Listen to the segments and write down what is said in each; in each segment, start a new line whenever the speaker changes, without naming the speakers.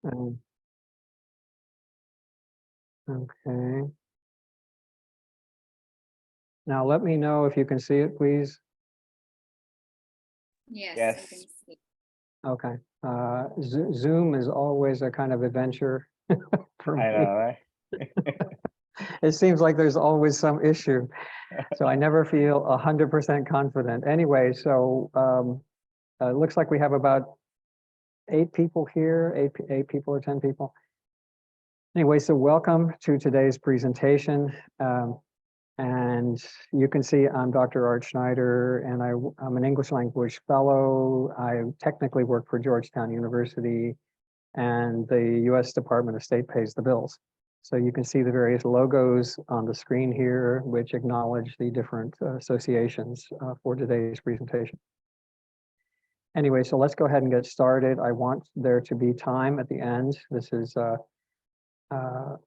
Um, Okay. Now let me know if you can see it, please.
Yes,
Yes.
I can see.
Okay. Zoom is always a kind of adventure for
I
me.
know, right?
It seems like there's always some issue. So I never feel 100% confident. Anyway, so it looks like we have about 8 people here, eight people or 10 people. Anyway, so welcome to today's presentation. And you can see I'm Dr. Art Schneider, and I'm an English language fellow. I technically work for Georgetown University, and the US Department of State pays the bills. So you can see the various logos on the screen here, which acknowledge the different associations for today's presentation. Anyway, so let's go ahead and get started. I want there to be time at the end. This is about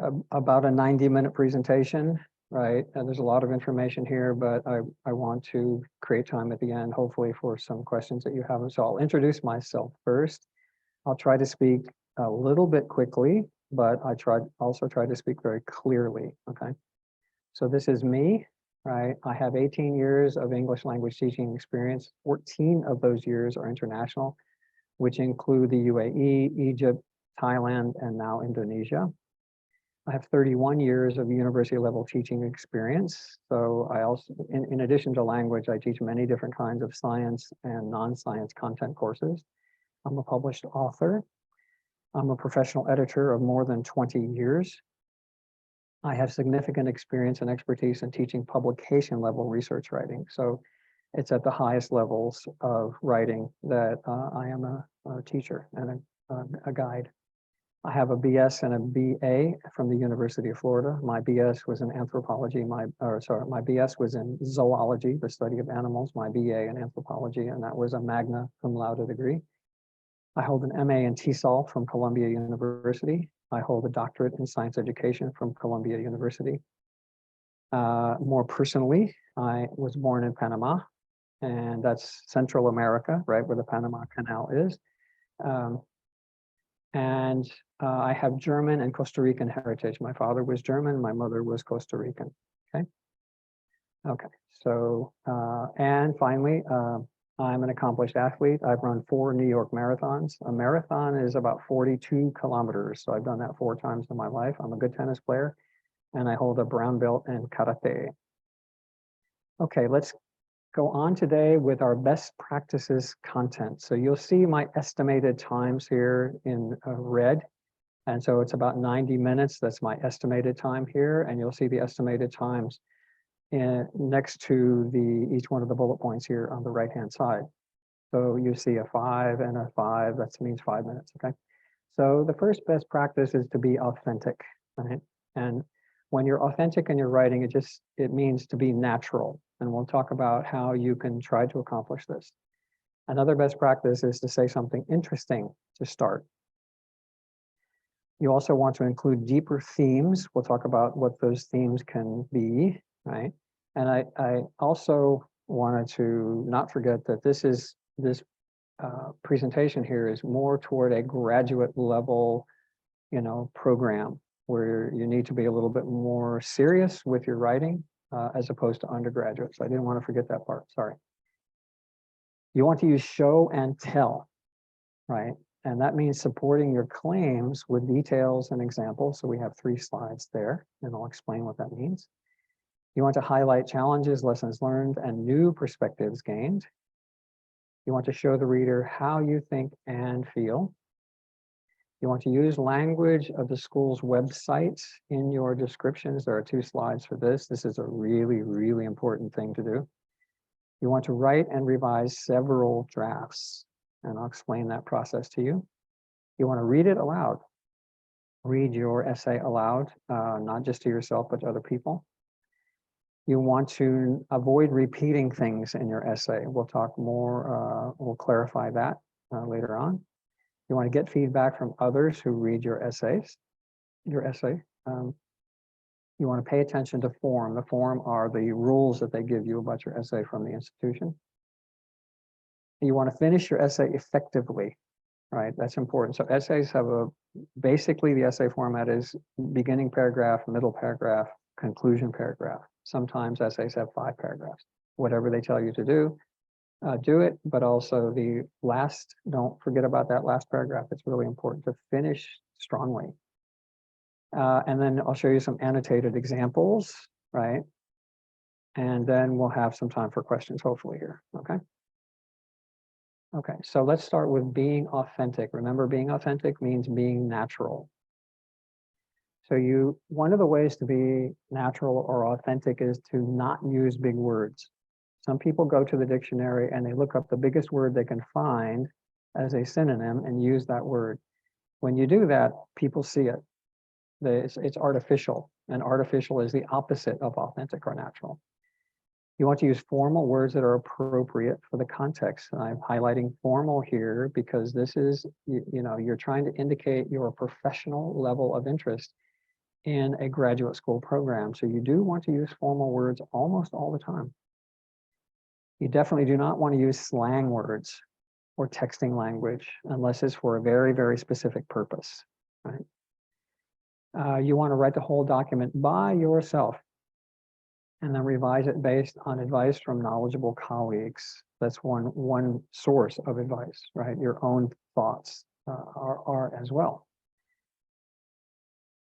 a 90-minute presentation, right? And there's a lot of information here, but I want to create time at the end, hopefully for some questions that you have. So I'll introduce myself first. I'll try to speak a little bit quickly, but I also try to speak very clearly, okay? So this is me, right? I have 18 years of English language teaching experience. 14 of those years are international, which include the UAE, Egypt, Thailand, and now Indonesia. I have 31 years of university level teaching experience. So I also, in addition to language, I teach many different kinds of science and non-science content courses. I'm a published author. I'm a professional editor of more than 20 years. I have significant experience and expertise in teaching publication level research writing. So it's at the highest levels of writing that I am a teacher and a guide. I have a BS and a BA from the University of Florida. My BS was in anthropology. My BS was in zoology, the study of animals. My BA in anthropology, and that was a magna cum laude degree. I hold an MA in TESOL from Columbia University. I hold a doctorate in science education from Columbia University. More personally, I was born in Panama, and that's Central America, right where the Panama Canal is. I have German and Costa Rican heritage. My father was German, my mother was Costa Rican, okay? Okay, so, and finally, I'm an accomplished athlete. I've run 4 New York marathons. A marathon is about 42 kilometers, so I've done that 4 times in my life. I'm a good tennis player, and I hold a brown belt in karate. Okay, let's go on today with our best practices content. So you'll see my estimated times here in red. And so it's about 90 minutes. That's my estimated time here. And you'll see the estimated times next to each one of the bullet points here on the right-hand side. So you see a 5 and a 5, that means 5 minutes, okay? So the first best practice is to be authentic, right? And when you're authentic in your writing, it means to be natural. And we'll talk about how you can try to accomplish this. Another best practice is to say something interesting to start. You also want to include deeper themes. We'll talk about what those themes can be, right? And I also wanted to not forget that this presentation here is more toward a graduate level, program where you need to be a little bit more serious with your writing as opposed to undergraduate. So I didn't want to forget that part, sorry. You want to use show and tell, right? And that means supporting your claims with details and examples. So we have 3 slides there, and I'll explain what that means. You want to highlight challenges, lessons learned, and new perspectives gained. You want to show the reader how you think and feel. You want to use language of the school's websites in your descriptions. There are 2 slides for this. This is a really, really important thing to do. You want to write and revise several drafts, and I'll explain that process to you. You want to read it aloud. Read your essay aloud, not just to yourself, but to other people. You want to avoid repeating things in your essay. We'll talk more, we'll clarify that later on. You want to get feedback from others who read your essay. You want to pay attention to form. The form are the rules that they give you about your essay from the institution. You want to finish your essay effectively. right? That's important. So essays have basically the essay format is beginning paragraph, middle paragraph, conclusion paragraph. Sometimes essays have 5 paragraphs. Whatever they tell you to do it, but also the last, don't forget about that last paragraph. It's really important to finish strongly. And then I'll show you some annotated examples, right? And then we'll have some time for questions, hopefully here, okay? Okay, so let's start with being authentic. Remember, being authentic means being natural. So one of the ways to be natural or authentic is to not use big words. Some people go to the dictionary and they look up the biggest word they can find as a synonym and use that word. When you do that, people see it. It's artificial, and artificial is the opposite of authentic or natural. You want to use formal words that are appropriate for the context. And I'm highlighting formal here because this is, you're trying to indicate your professional level of interest in a graduate school program. So you do want to use formal words almost all the time. You definitely do not want to use slang words or texting language unless it's for a very, very specific purpose, right? You want to write the whole document by yourself and then revise it based on advice from knowledgeable colleagues. That's one source of advice, right? Your own thoughts are as well.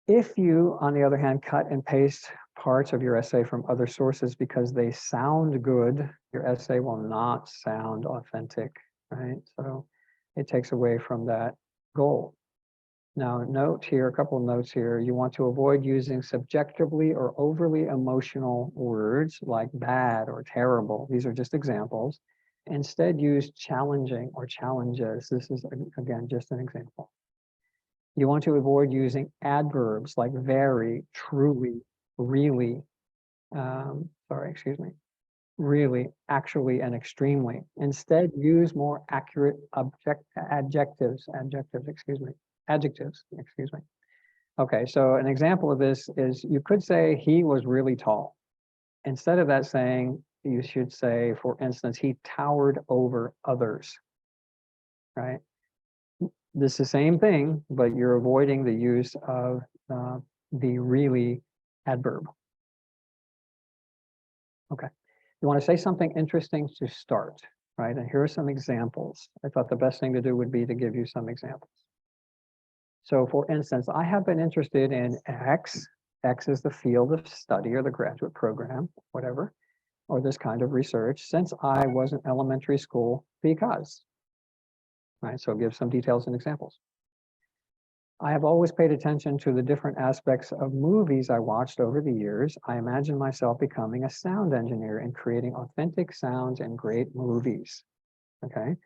If you, on the other hand, cut and paste parts of your essay from other sources because they sound good, your essay will not sound authentic, right? So it takes away from that goal. Now, note here, a couple of notes here. You want to avoid using subjectively or overly emotional words like bad or terrible. These are just examples. Instead, use challenging or challenges. This is, again, just an example. You want to avoid using adverbs like very, truly, really, really, actually, and extremely. Instead, use more accurate adjectives. Okay, so an example of this is you could say he was really tall. Instead of that saying, you should say, for instance, he towered over others, right? This is the same thing, but you're avoiding the use of the really adverb. Okay, you want to say something interesting to start, right? And here are some examples. I thought the best thing to do would be to give you some examples. So for instance, I have been interested in X. X is the field of study or the graduate program, whatever, or this kind of research since I was in elementary school because, right? So give some details and examples. I have always paid attention to the different aspects of movies I watched over the years. I imagine myself becoming a sound engineer and creating authentic sounds and great movies, okay?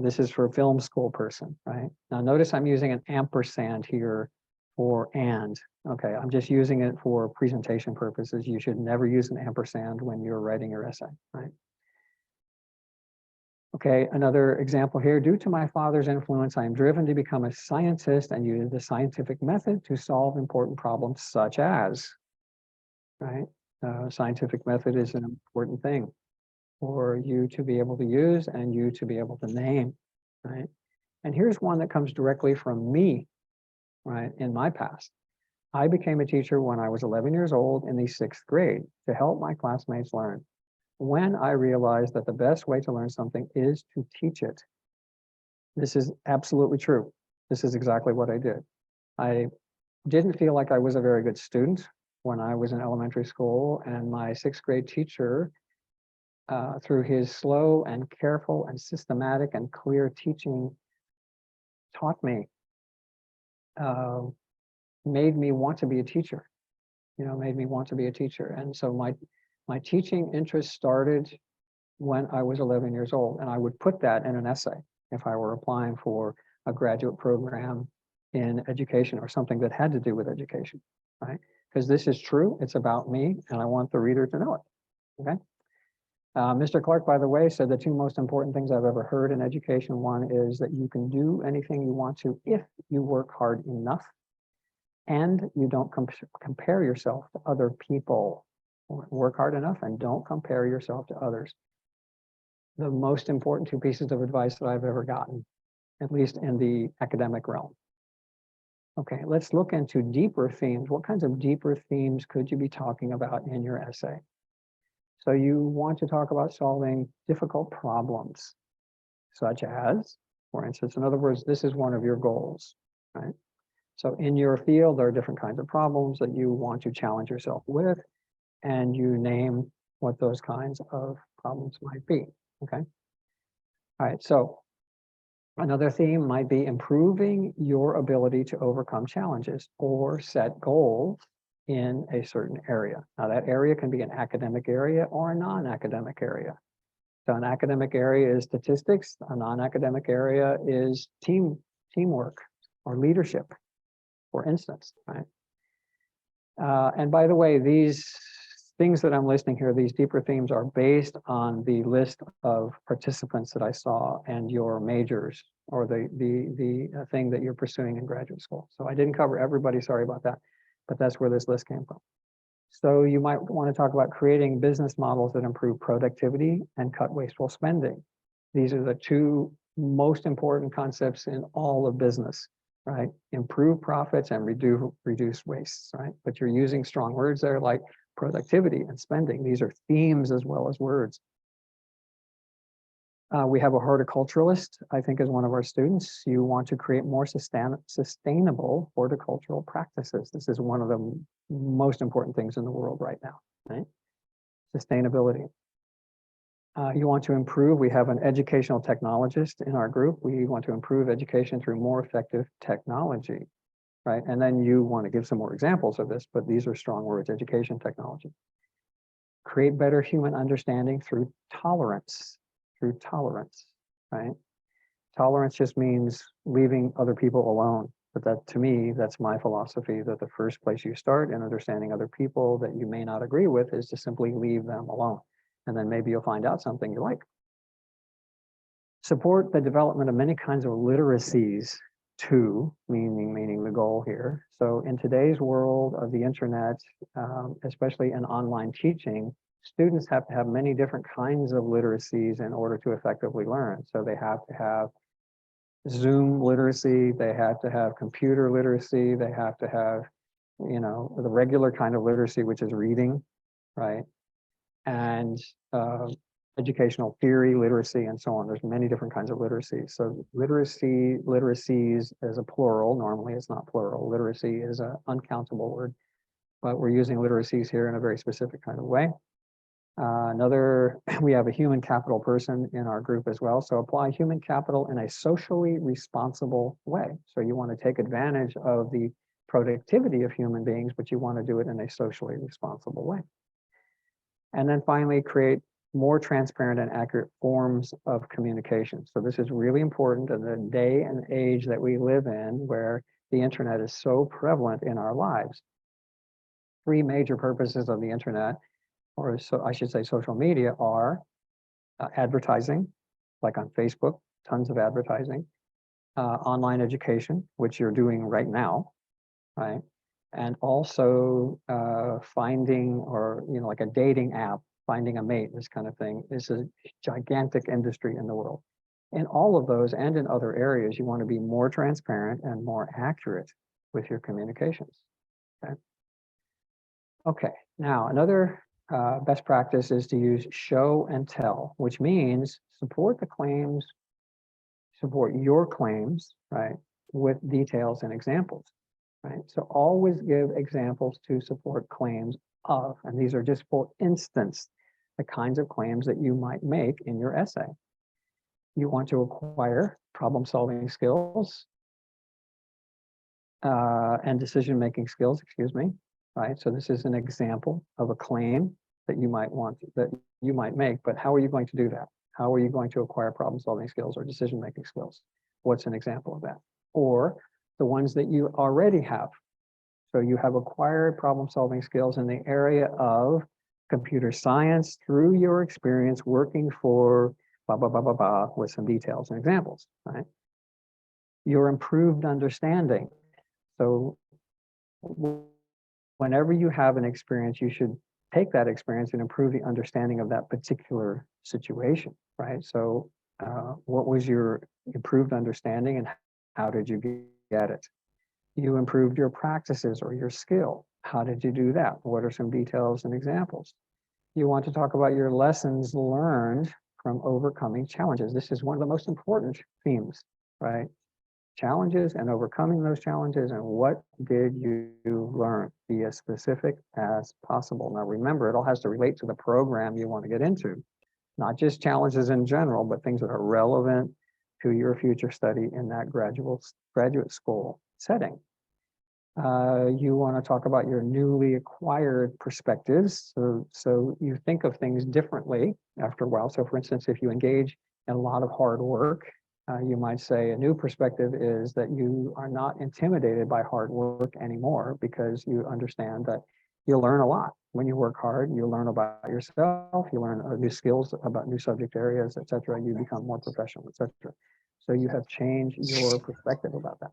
This is for a film school person, right? Now notice I'm using an ampersand here for and, okay? I'm just using it for presentation purposes. You should never use an ampersand when you're writing your essay, right? Okay, another example here. Due to my father's influence, I am driven to become a scientist and use the scientific method to solve important problems such as, right? Scientific method is an important thing for you to be able to use and you to be able to name, right? And here's one that comes directly from me, right? In my past. I became a teacher when I was 11 years old in the 6th grade to help my classmates learn. When I realized that the best way to learn something is to teach it. This is absolutely true. This is exactly what I did. I didn't feel like I was a very good student when I was in elementary school, and my 6th grade teacher, through his slow and careful and systematic and clear teaching, taught me, made me want to be a teacher, made me want to be a teacher. And so my teaching interest started when I was 11 years old, and I would put that in an essay if I were applying for a graduate program in education or something that had to do with education, right? Because this is true, it's about me, and I want the reader to know it, okay? Mr. Clark, by the way, said the 2 most important things I've ever heard in education. One is that you can do anything you want to if you work hard enough and you don't compare yourself to other people. Work hard enough and don't compare yourself to others. The most important 2 pieces of advice that I've ever gotten at least in the academic realm. Okay, let's look into deeper themes. What kinds of deeper themes could you be talking about in your essay? So you want to talk about solving difficult problems, such as, for instance, in other words, this is one of your goals, right? So in your field, there are different kinds of problems that you want to challenge yourself with, and you name what those kinds of problems might be, okay? All right, so another theme might be improving your ability to overcome challenges or set goals in a certain area. Now that area can be an academic area or a non-academic area. So an academic area is statistics, a non-academic area is teamwork or leadership, for instance, right? And by the way, these things that I'm listing here, these deeper themes are based on the list of participants that I saw and your majors or the thing that you're pursuing in graduate school. So I didn't cover everybody, sorry about that, but that's where this list came from. So you might want to talk about creating business models that improve productivity and cut wasteful spending. These are the two most important concepts in all of business, right? Improve profits and reduce wastes, right? But you're using strong words there like productivity and spending. These are themes as well as words. We have a horticulturalist, I think, as one of our students. You want to create more sustainable horticultural practices. This is one of the most important things in the world right now, right? Sustainability. You want to improve, we have an educational technologist in our group. We want to improve education through more effective technology, right? And then you want to give some more examples of this, but these are strong words, education, technology. Create better human understanding through tolerance, right? Tolerance just means leaving other people alone. But that, to me, that's my philosophy, that the first place you start in understanding other people that you may not agree with is to simply leave them alone. And then maybe you'll find out something you like. Support the development of many kinds of literacies too, meaning the goal here. So in today's world of the internet, especially in online teaching, students have to have many different kinds of literacies in order to effectively learn. So they have to have Zoom literacy, they have to have computer literacy, they have to have, you know, the regular kind of literacy, which is reading, right? And educational theory, literacy, and so on. There's many different kinds of literacy. So literacies is a plural. Normally it's not plural. Literacy is an uncountable word, but we're using literacies here in a very specific kind of way. We have a human capital person in our group as well. So apply human capital in a socially responsible way. So you want to take advantage of the productivity of human beings, but you want to do it in a socially responsible way. And then finally, create more transparent and accurate forms of communication. So this is really important in the day and age that we live in, where the internet is so prevalent in our lives. Three major purposes of the internet, or so I should say social media, are advertising, like on Facebook, tons of advertising, online education, which you're doing right now, right? And also finding, or, you know, like a dating app, finding a mate, this kind of thing is a gigantic industry in the world. In all of those and in other areas, you want to be more transparent and more accurate with your communications. Okay. Okay. Now, another best practice is to use show and tell, which means support your claims, right, with details and examples. Right. So always give examples to support claims of, and these are just for instance, the kinds of claims that you might make in your essay. You want to acquire problem-solving skills and decision-making skills, excuse me, right? So this is an example of a claim that you might make, but how are you going to do that? How are you going to acquire problem-solving skills or decision-making skills? What's an example of that? Or the ones that you already have. So you have acquired problem-solving skills in the area of computer science through your experience working for blah, blah, blah, blah, blah, with some details and examples, right? Your improved understanding. So whenever you have an experience, you should take that experience and improve the understanding of that particular situation, right? So What was your improved understanding and how did you get it? You improved your practices or your skill. How did you do that? What are some details and examples? You want to talk about your lessons learned from overcoming challenges. This is one of the most important themes, right? Challenges and overcoming those challenges, and what did you learn? Be as specific as possible. Now remember, it all has to relate to the program you want to get into, not just challenges in general, but things that are relevant to your future study in that graduate school setting. You want to talk about your newly acquired perspectives. So you think of things differently after a while. So for instance, if you engage in a lot of hard work, you might say a new perspective is that you are not intimidated by hard work anymore, because you understand that you learn a lot. When you work hard, you learn about yourself, you learn new skills about new subject areas, etc. You become more professional, etc. So you have changed your perspective about that.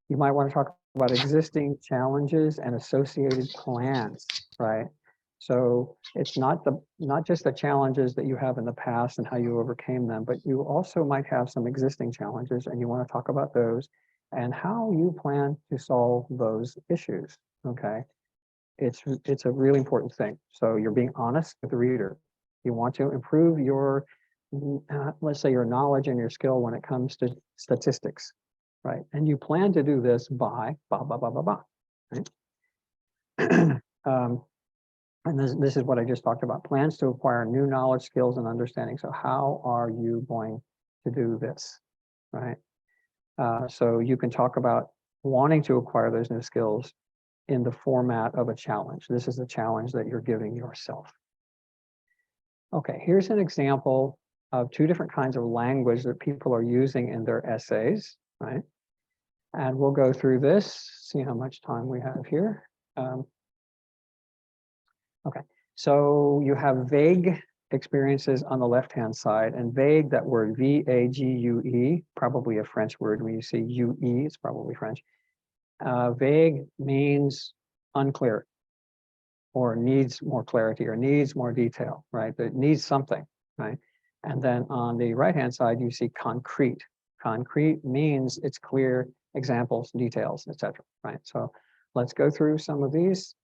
You might want to talk about existing challenges and associated plans, right? So it's not just the challenges that you have in the past and how you overcame them, but you also might have some existing challenges, and you want to talk about those and how you plan to solve those issues. Okay, it's a really important thing. So you're being honest with the reader. You want to improve your, let's say, your knowledge and your skill when it comes to statistics, right? And you plan to do this by blah, blah, blah, blah, blah, right? And this is what I just talked about, plans to acquire new knowledge, skills, and understanding. So how are you going to do this, right? So you can talk about wanting to acquire those new skills in the format of a challenge. This is a challenge that you're giving yourself. Okay, here's an example of two different kinds of language that people are using in their essays, right? And we'll go through this, see how much time we have here. Okay, so you have vague experiences on the left-hand side, and vague, that word V-A-G-U-E, probably a French word. When you see U-E, it's probably French. Vague means unclear, or needs more clarity, or needs more detail, right? That needs something, right? And then on the right-hand side, you see concrete. Concrete means it's clear, examples, details, etc. Right? So let's go through some of these.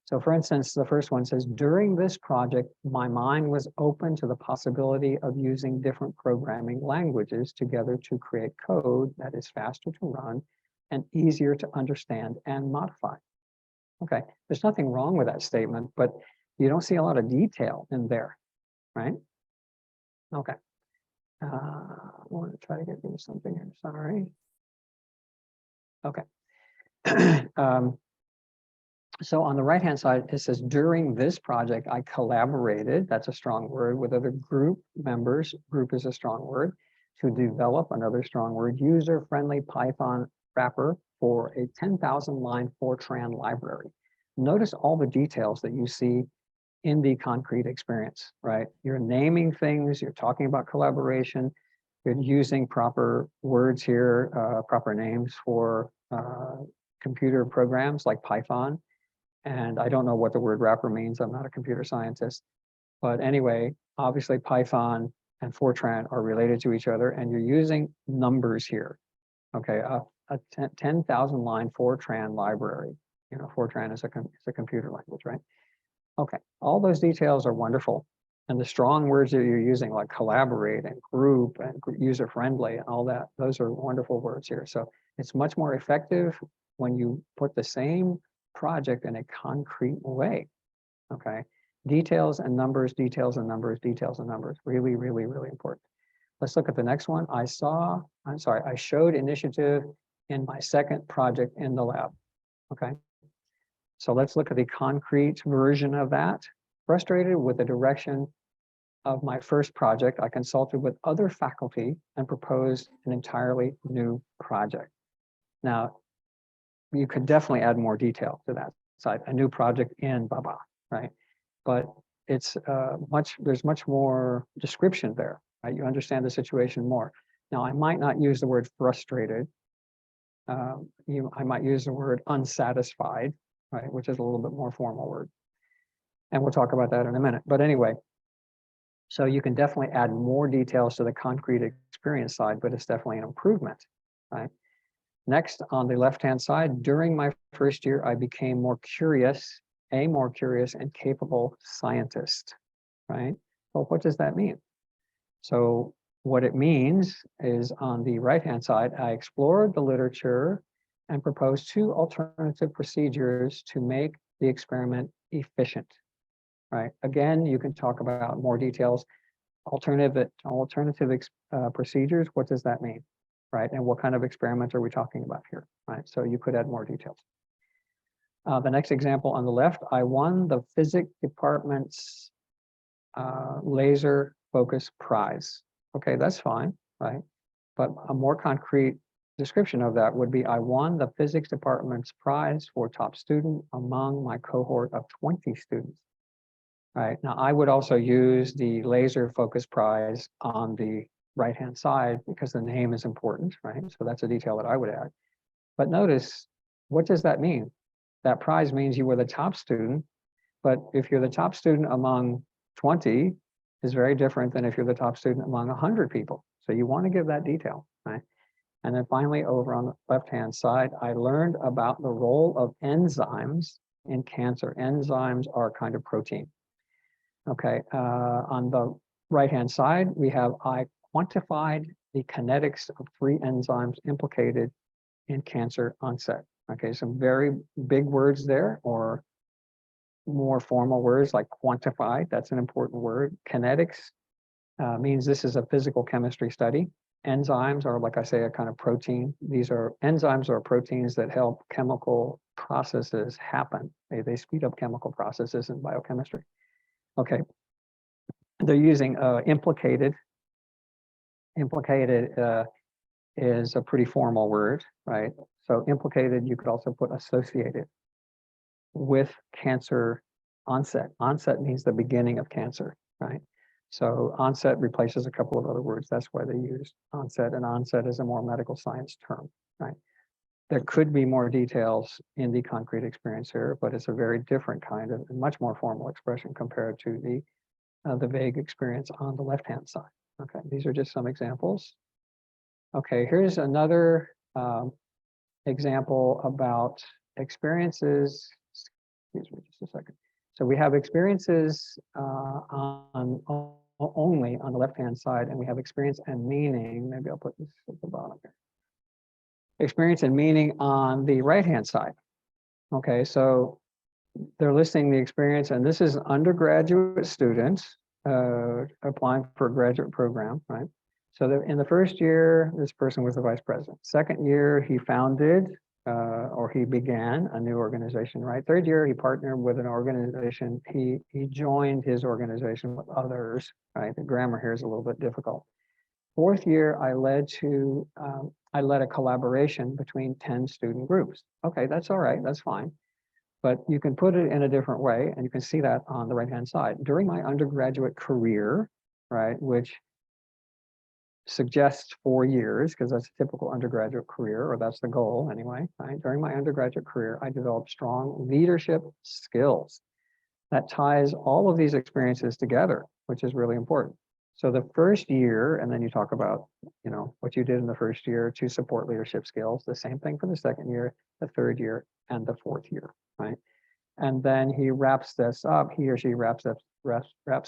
So for instance, the first one says, during this project, my mind was open to the possibility of using different programming languages together to create code that is faster to run and easier to understand and modify. Okay, there's nothing wrong with that statement, but you don't see a lot of detail in there, right? Okay. I want to try to get you something here, sorry. Okay. So on the right-hand side, it says, during this project, I collaborated, that's a strong word, with other group members, group is a strong word, to develop, another strong word, user-friendly Python wrapper for a 10,000-line Fortran library. Notice all the details that you see in the concrete experience, right? You're naming things, you're talking about collaboration, you're using proper words here, proper names for computer programs like Python. And I don't know what the word wrapper means. I'm not a computer scientist. But anyway, obviously Python and Fortran are related to each other, and you're using numbers here. Okay, a 10,000 line Fortran library. You know, Fortran is a computer language, right? Okay, all those details are wonderful. And the strong words that you're using, like collaborate and group and user-friendly and all that, those are wonderful words here. So it's much more effective when you put the same project in a concrete way. Okay, details and numbers, details and numbers, details and numbers, really, really, really important. Let's look at the next one. I showed initiative in my second project in the lab. Okay, so let's look at the concrete version of that. Frustrated with the direction of my first project, I consulted with other faculty and proposed an entirely new project. Now, you could definitely add more detail to that side, a new project in blah, blah, right? But it's there's much more description there, right? You understand the situation more. Now, I might not use the word frustrated. I might use the word unsatisfied, right? Which is a little bit more formal word. And we'll talk about that in a minute. But anyway, So you can definitely add more details to the concrete experience side, but it's definitely an improvement, right? Next, on the left-hand side, during my first year, I became a more curious and capable scientist, right? Well, what does that mean? So what it means is on the right-hand side, I explored the literature and proposed 2 alternative procedures to make the experiment efficient, right? Again, you can talk about more details. Alternative procedures, what does that mean, right? And what kind of experiment are we talking about here, right? So you could add more details. The next example on the left, I won the physics department's laser focus prize. Okay, that's fine, right? But a more concrete description of that would be, I won the physics department's prize for top student among my cohort of 20 students. Right, now I would also use the laser focus prize on the right-hand side because the name is important, right? So that's a detail that I would add. But notice, what does that mean? That prize means you were the top student, but if you're the top student among 20 is very different than if you're the top student among 100 people. So you want to give that detail, right? And then finally, over on the left-hand side, I learned about the role of enzymes in cancer. Enzymes are kind of protein. Okay, on the right-hand side, we have I quantified the kinetics of 3 enzymes implicated in cancer onset. Okay, some very big words there, or more formal words like quantified, that's an important word. Kinetics means this is a physical chemistry study. Enzymes are, like I say, a kind of protein. Enzymes are proteins that help chemical processes happen. They speed up chemical processes in biochemistry. Okay, they're using implicated. Implicated is a pretty formal word, right? So implicated, you could also put associated with cancer onset. Onset means the beginning of cancer, right? So onset replaces a couple of other words. That's why they use onset, and onset is a more medical science term, right? There could be more details in the concrete experience here, but it's a very different kind of, much more formal expression compared to the vague experience on the left-hand side. Okay, these are just some examples. Okay, here's another example about experiences. Excuse me just a second. So we have experiences only on the left-hand side, and we have experience and meaning. Maybe I'll put this at the bottom here. Experience and meaning on the right-hand side. Okay, so they're listing the experience, and this is undergraduate students applying for a graduate program, right? So in the first year, this person was the vice president. Second year, he founded or he began a new organization, right? Third year, he partnered with an organization. He joined his organization with others, right? The grammar here is a little bit difficult. Fourth year, I led a collaboration between 10 student groups. Okay, that's all right, that's fine. But you can put it in a different way, and you can see that on the right-hand side. During my undergraduate career, right, which suggests 4 years, because that's a typical undergraduate career, or that's the goal anyway, right? During my undergraduate career, I developed strong leadership skills that ties all of these experiences together, which is really important. So the first year, and then you talk about, you know, what you did in the first year to support leadership skills, the same thing for the second year, the third year, and the fourth year, right? And then he wraps this up, he or she wraps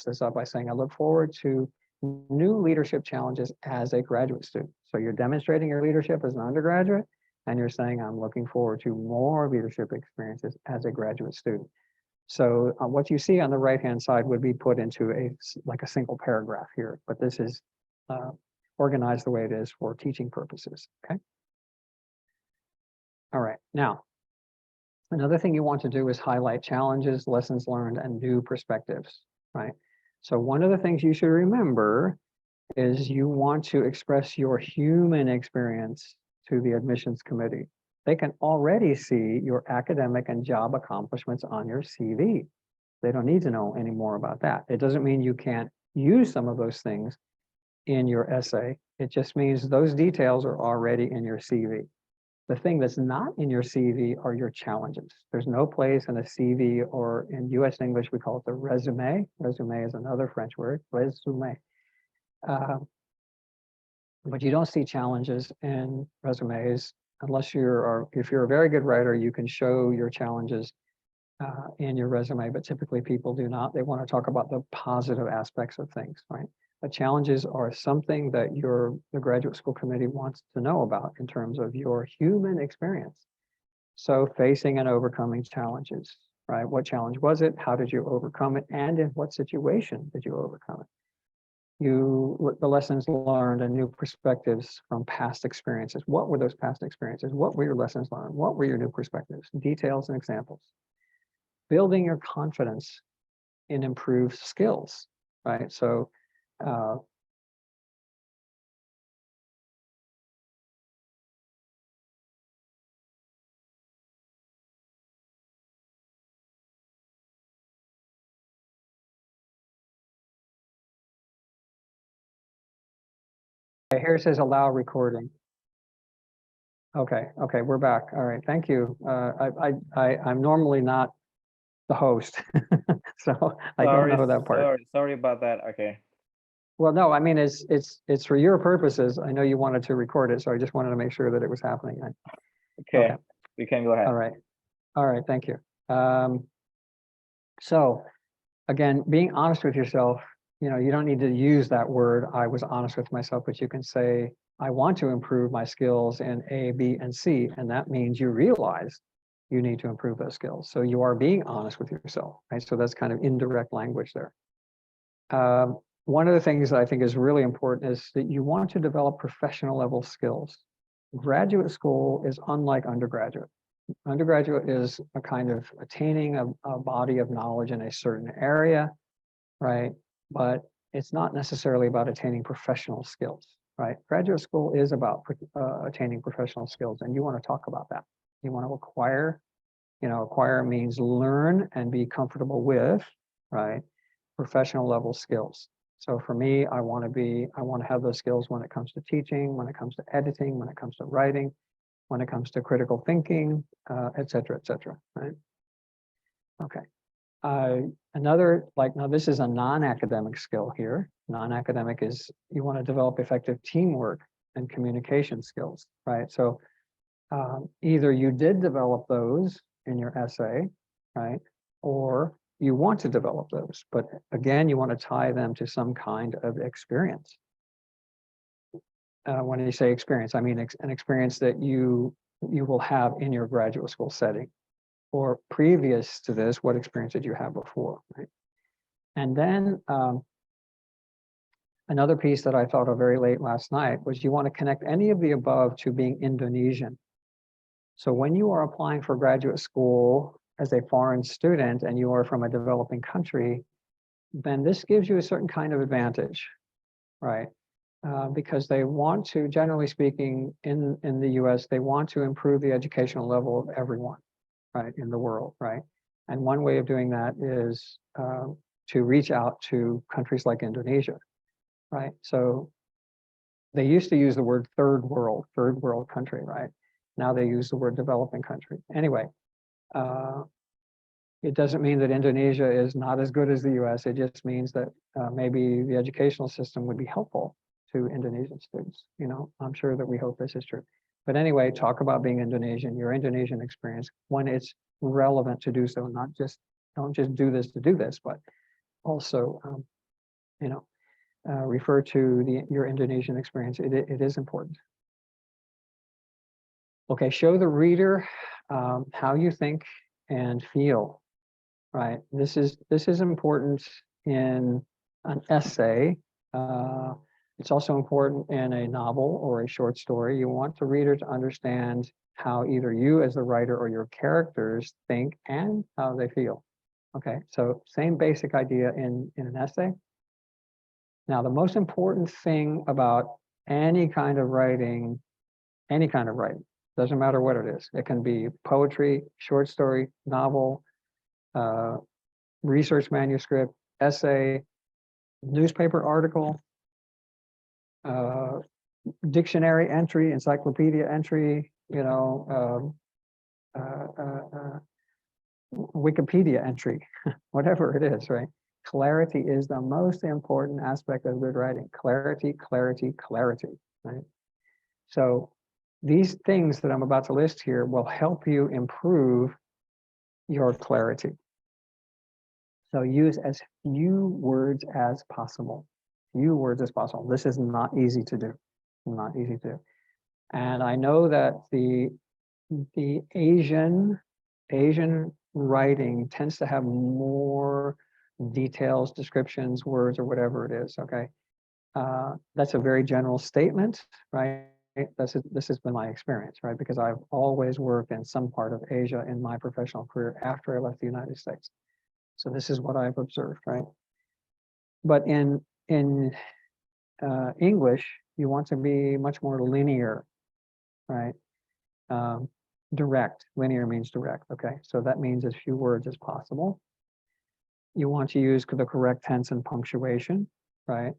this up by saying, I look forward to new leadership challenges as a graduate student. So you're demonstrating your leadership as an undergraduate, and you're saying, I'm looking forward to more leadership experiences as a graduate student. So what you see on the right-hand side would be put into a single paragraph here, but this is organized the way it is for teaching purposes, okay? All right, now, another thing you want to do is highlight challenges, lessons learned, and new perspectives, right? So one of the things you should remember is you want to express your human experience to the admissions committee. They can already see your academic and job accomplishments on your CV. They don't need to know any more about that. It doesn't mean you can't use some of those things in your essay. It just means those details are already in your CV. The thing that's not in your CV are your challenges. There's no place in a CV, or in US English, we call it the resume. Resume is another French word, resume. But you don't see challenges in resumes unless if you're a very good writer, you can show your challenges in your resume, but typically people do not. They want to talk about the positive aspects of things, right? But challenges are something that the graduate school committee wants to know about in terms of your human experience. So facing and overcoming challenges, right? What challenge was it? How did you overcome it? And in what situation did you overcome it? The lessons learned and new perspectives from past experiences. What were those past experiences? What were your lessons learned? What were your new perspectives? Details and examples. Building your confidence in improved skills, right? So here it says allow recording. Okay, we're back. All right, thank you. I'm normally not the host, so I don't know that part.
Sorry about that. Okay.
Well, no, I mean, it's for your purposes. I know you wanted to record it, so I just wanted to make sure that it was happening.
Okay. You can go ahead.
All right, thank you. So again, being honest with yourself, you don't need to use that word, I was honest with myself, but you can say, I want to improve my skills in A, B, and C. And that means you realize you need to improve those skills. So you are being honest with yourself, right? So that's kind of indirect language there. One of the things that I think is really important is that you want to develop professional level skills. Graduate school is unlike undergraduate. Undergraduate is a kind of attaining a body of knowledge in a certain area, right? But it's not necessarily about attaining professional skills, right? Graduate school is about attaining professional skills, and you want to talk about that. You want to acquire, acquire means learn and be comfortable with, right? Professional level skills. So for me, I want to have those skills when it comes to teaching, when it comes to editing, when it comes to writing, when it comes to critical thinking, et cetera, right? Okay. Now this is a non-academic skill here. Non-academic is you want to develop effective teamwork and communication skills, right? So either you did develop those in your essay, right? Or you want to develop those, but again, you want to tie them to some kind of experience. When you say experience, I mean an experience that you will have in your graduate school setting. Or previous to this, what experience did you have before, right? And then another piece that I thought of very late last night was you want to connect any of the above to being Indonesian. So when you are applying for graduate school as a foreign student and you are from a developing country, then this gives you a certain kind of advantage, right? Because they want to, generally speaking, in the US, they want to improve the educational level of everyone, right, in the world, right? And one way of doing that is to reach out to countries like Indonesia, right? So they used to use the word third world country, right? Now they use the word developing country. Anyway, it doesn't mean that Indonesia is not as good as the US. It just means that maybe the educational system would be helpful to Indonesian students. I'm sure that we hope this is true. But anyway, talk about being Indonesian, your Indonesian experience when it's relevant to do so, don't just do this to do this, but also, refer to your Indonesian experience. It is important. Okay, show the reader how you think and feel, right? This is important in an essay. It's also important in a novel or a short story. You want the reader to understand how either you as the writer or your characters think and how they feel. Okay, so same basic idea in an essay. Now, the most important thing about any kind of writing, doesn't matter what it is. It can be poetry, short story, novel, research manuscript, essay, newspaper article, dictionary entry, encyclopedia entry, you know, Wikipedia entry, whatever it is, right? Clarity is the most important aspect of good writing. Clarity, clarity, clarity, right? So these things that I'm about to list here will help you improve your clarity. So use as few words as possible. Few words as possible. This is not easy to do. Not easy to do. And I know that the Asian writing tends to have more details, descriptions, words, or whatever it is. Okay, that's a very general statement, right? This has been my experience, right? Because I've always worked in some part of Asia in my professional career after I left the United States. So this is what I've observed, right? But in English, you want to be much more linear, right? Direct. Linear means direct. Okay, so that means as few words as possible. You want to use the correct tense and punctuation, right?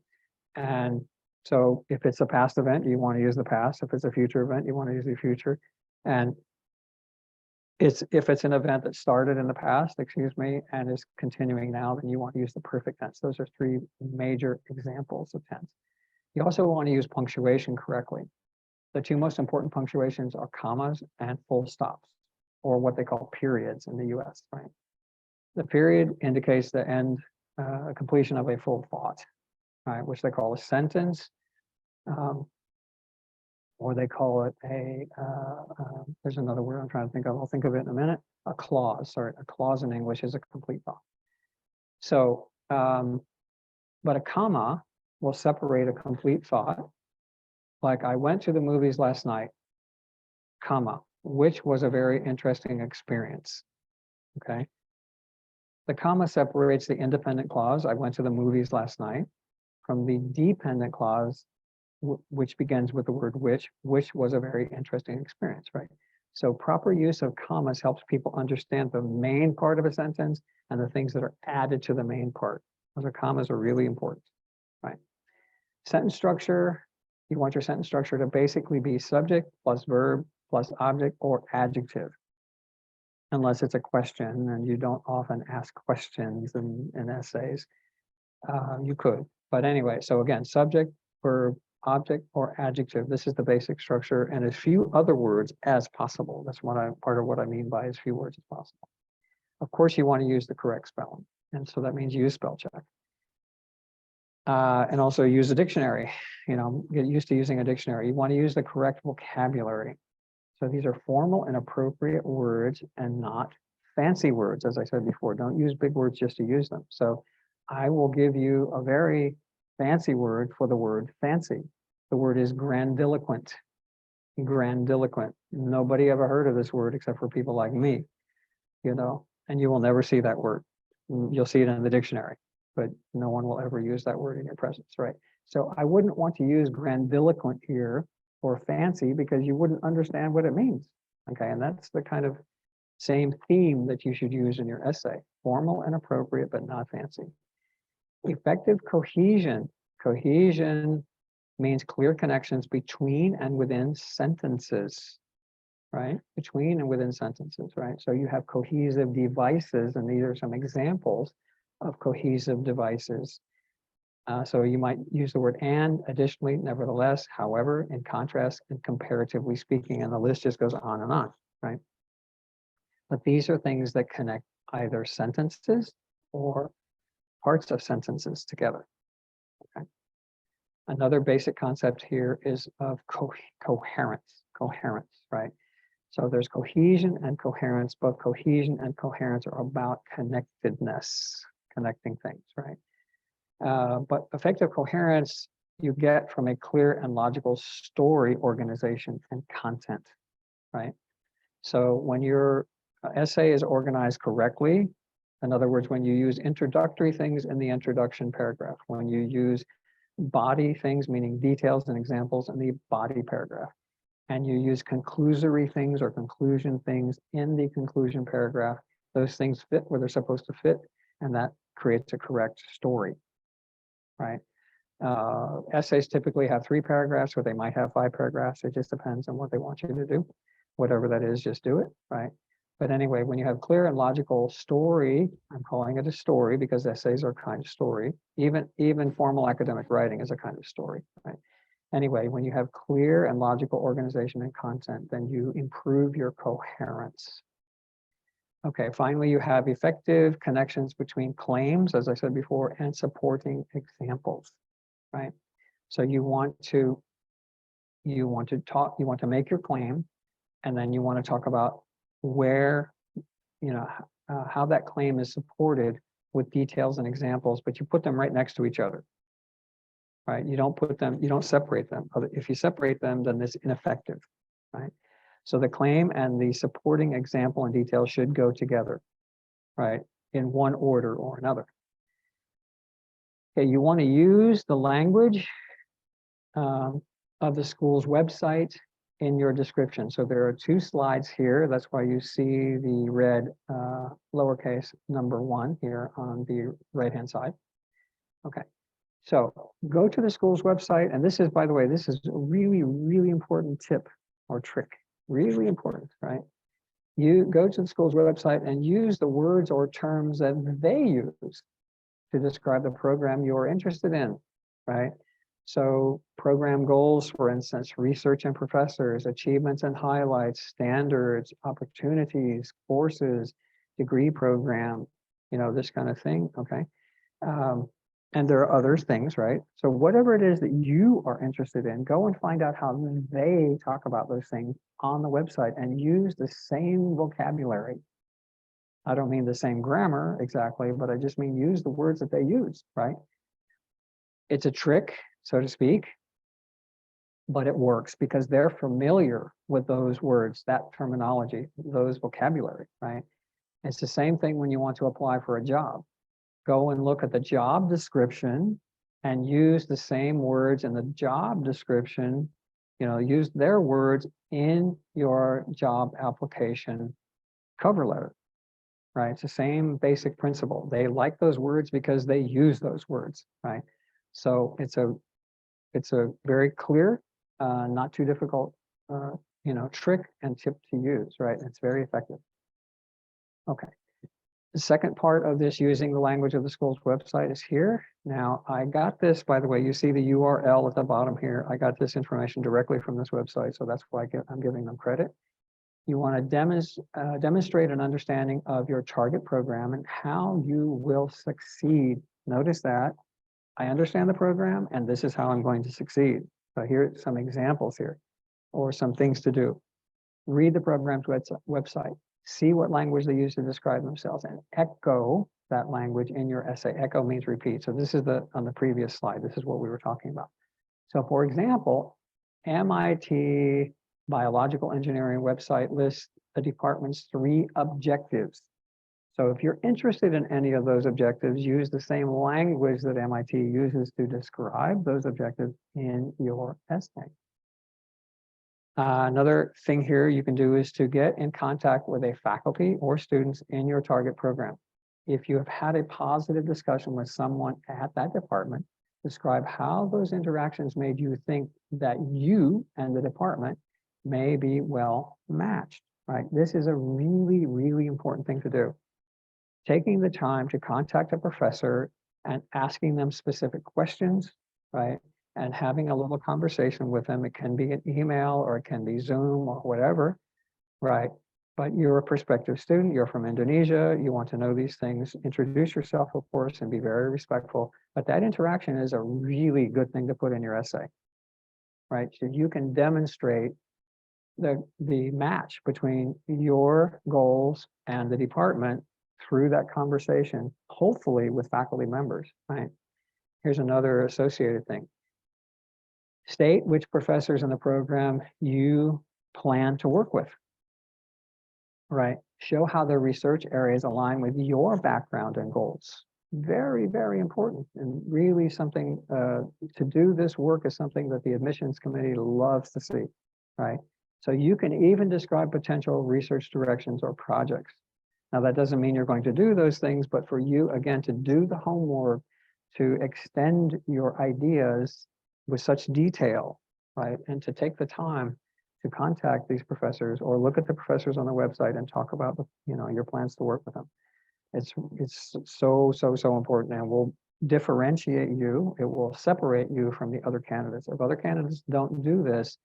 And so if it's a past event, you want to use the past. If it's a future event, you want to use the future. And if it's an event that started in the past, excuse me, and is continuing now, then you want to use the perfect tense. Those are three major examples of tense. You also want to use punctuation correctly. The two most important punctuations are commas and full stops, or what they call periods in the US, right? The period indicates the end, completion of a full thought, right, which they call a sentence, or they call it there's another word I'm trying to think of, I'll think of it in a minute, a clause, sorry, a clause in English is a complete thought. So, but a comma will separate a complete thought. Like, I went to the movies last night, comma, which was a very interesting experience, okay? The comma separates the independent clause, I went to the movies last night, from the dependent clause, which begins with the word which was a very interesting experience, right? So proper use of commas helps people understand the main part of a sentence and the things that are added to the main part. Those commas are really important, right? Sentence structure, you want your sentence structure to basically be subject plus verb plus object or adjective. Unless it's a question, and you don't often ask questions in essays. You could, but anyway, so again, subject, verb, object, or adjective. This is the basic structure, and as few other words as possible. That's part of what I mean by as few words as possible. Of course, you want to use the correct spelling, and so that means use spell check. And also use a dictionary. You know, get used to using a dictionary. You want to use the correct vocabulary. So these are formal and appropriate words and not fancy words. As I said before, don't use big words just to use them. So I will give you a very fancy word for the word fancy. The word is grandiloquent. Grandiloquent. Nobody ever heard of this word except for people like me, you know, and you will never see that word. You'll see it in the dictionary, but no one will ever use that word in your presence, right? So I wouldn't want to use grandiloquent here or fancy because you wouldn't understand what it means. Okay, and that's the kind of same theme that you should use in your essay. Formal and appropriate, but not fancy. Effective cohesion. Cohesion means clear connections between and within sentences, right? Between and within sentences, right? So you have cohesive devices, and these are some examples of cohesive devices. So you might use the word and, additionally, nevertheless, however, in contrast, and comparatively speaking, and the list just goes on and on, right? But these are things that connect either sentences or parts of sentences together, okay? Another basic concept here is of coherence, right? So there's cohesion and coherence. Both cohesion and coherence are about connectedness, connecting things, right? But effective coherence you get from a clear and logical story organization and content, right? So when your essay is organized correctly, in other words, when you use introductory things in the introduction paragraph, when you use body things, meaning details and examples in the body paragraph, and you use conclusory things or conclusion things in the conclusion paragraph, those things fit where they're supposed to fit, and that creates a correct story, right? Essays typically have 3 paragraphs, or they might have 5 paragraphs. It just depends on what they want you to do. whatever that is, just do it, right? But anyway, when you have clear and logical story, I'm calling it a story because essays are kind of story. Even formal academic writing is a kind of story, right? Anyway, when you have clear and logical organization and content, then you improve your coherence. Okay, finally, you have effective connections between claims, as I said before, and supporting examples, right? So you want to make your claim, and then you want to talk about where, how that claim is supported with details and examples, but you put them right next to each other, right? You don't separate them. If you separate them, then it's ineffective, right? So the claim and the supporting example and detail should go together, right? In one order or another. Okay, you want to use the language of the school's website in your description. So there are 2 slides here. That's why you see the red lowercase number 1 here on the right-hand side. Okay, so go to the school's website. And this is, by the way, this is a really, really important tip or trick. Really important, right? You go to the school's website and use the words or terms that they use to describe the program you're interested in, right? So program goals, for instance, research and professors, achievements and highlights, standards, opportunities, courses, degree program, this kind of thing, okay? And there are other things, right? So whatever it is that you are interested in, go and find out how they talk about those things on the website and use the same vocabulary. I don't mean the same grammar exactly, but I just mean use the words that they use, right? It's a trick, so to speak, but it works because they're familiar with those words, that terminology, those vocabulary, right? It's the same thing when you want to apply for a job. Go and look at the job description and use the same words in the job description, use their words in your job application cover letter, right? It's the same basic principle. They like those words because they use those words, right? So it's a very clear, not too difficult, trick and tip to use, right? It's very effective. Okay. The second part of this, using the language of the school's website, is here. Now, I got this, by the way, you see the URL at the bottom here. I got this information directly from this website, so that's why I'm giving them credit. You want to demonstrate an understanding of your target program and how you will succeed. Notice that I understand the program, and this is how I'm going to succeed. So here are some examples here, or some things to do. Read the program's website. See what language they use to describe themselves and echo that language in your essay. Echo means repeat. So this is on the previous slide. This is what we were talking about. So for example, MIT Biological Engineering website lists the department's 3 objectives. So if you're interested in any of those objectives, use the same language that MIT uses to describe those objectives in your essay. Another thing here you can do is to get in contact with a faculty or students in your target program. If you have had a positive discussion with someone at that department, describe how those interactions made you think that you and the department may be well matched, right? This is a really, really important thing to do. Taking the time to contact a professor and asking them specific questions, right? And having a little conversation with them. It can be an email or it can be Zoom or whatever, right? But you're a prospective student, you're from Indonesia, you want to know these things, introduce yourself, of course, and be very respectful. But that interaction is a really good thing to put in your essay, right? So you can demonstrate the match between your goals and the department through that conversation, hopefully with faculty members, right? Here's another associated thing. State which professors in the program you plan to work with, right? Show how their research areas align with your background and goals. Very, very important, and really something to do this work is something that the admissions committee loves to see, right? So you can even describe potential research directions or projects. Now, that doesn't mean you're going to do those things, but for you, again, to do the homework, to extend your ideas with such detail, right? And to take the time to contact these professors or look at the professors on the website and talk about, your plans to work with them. It's so important, and will differentiate you. It will separate you from the other candidates. If other candidates don't do this,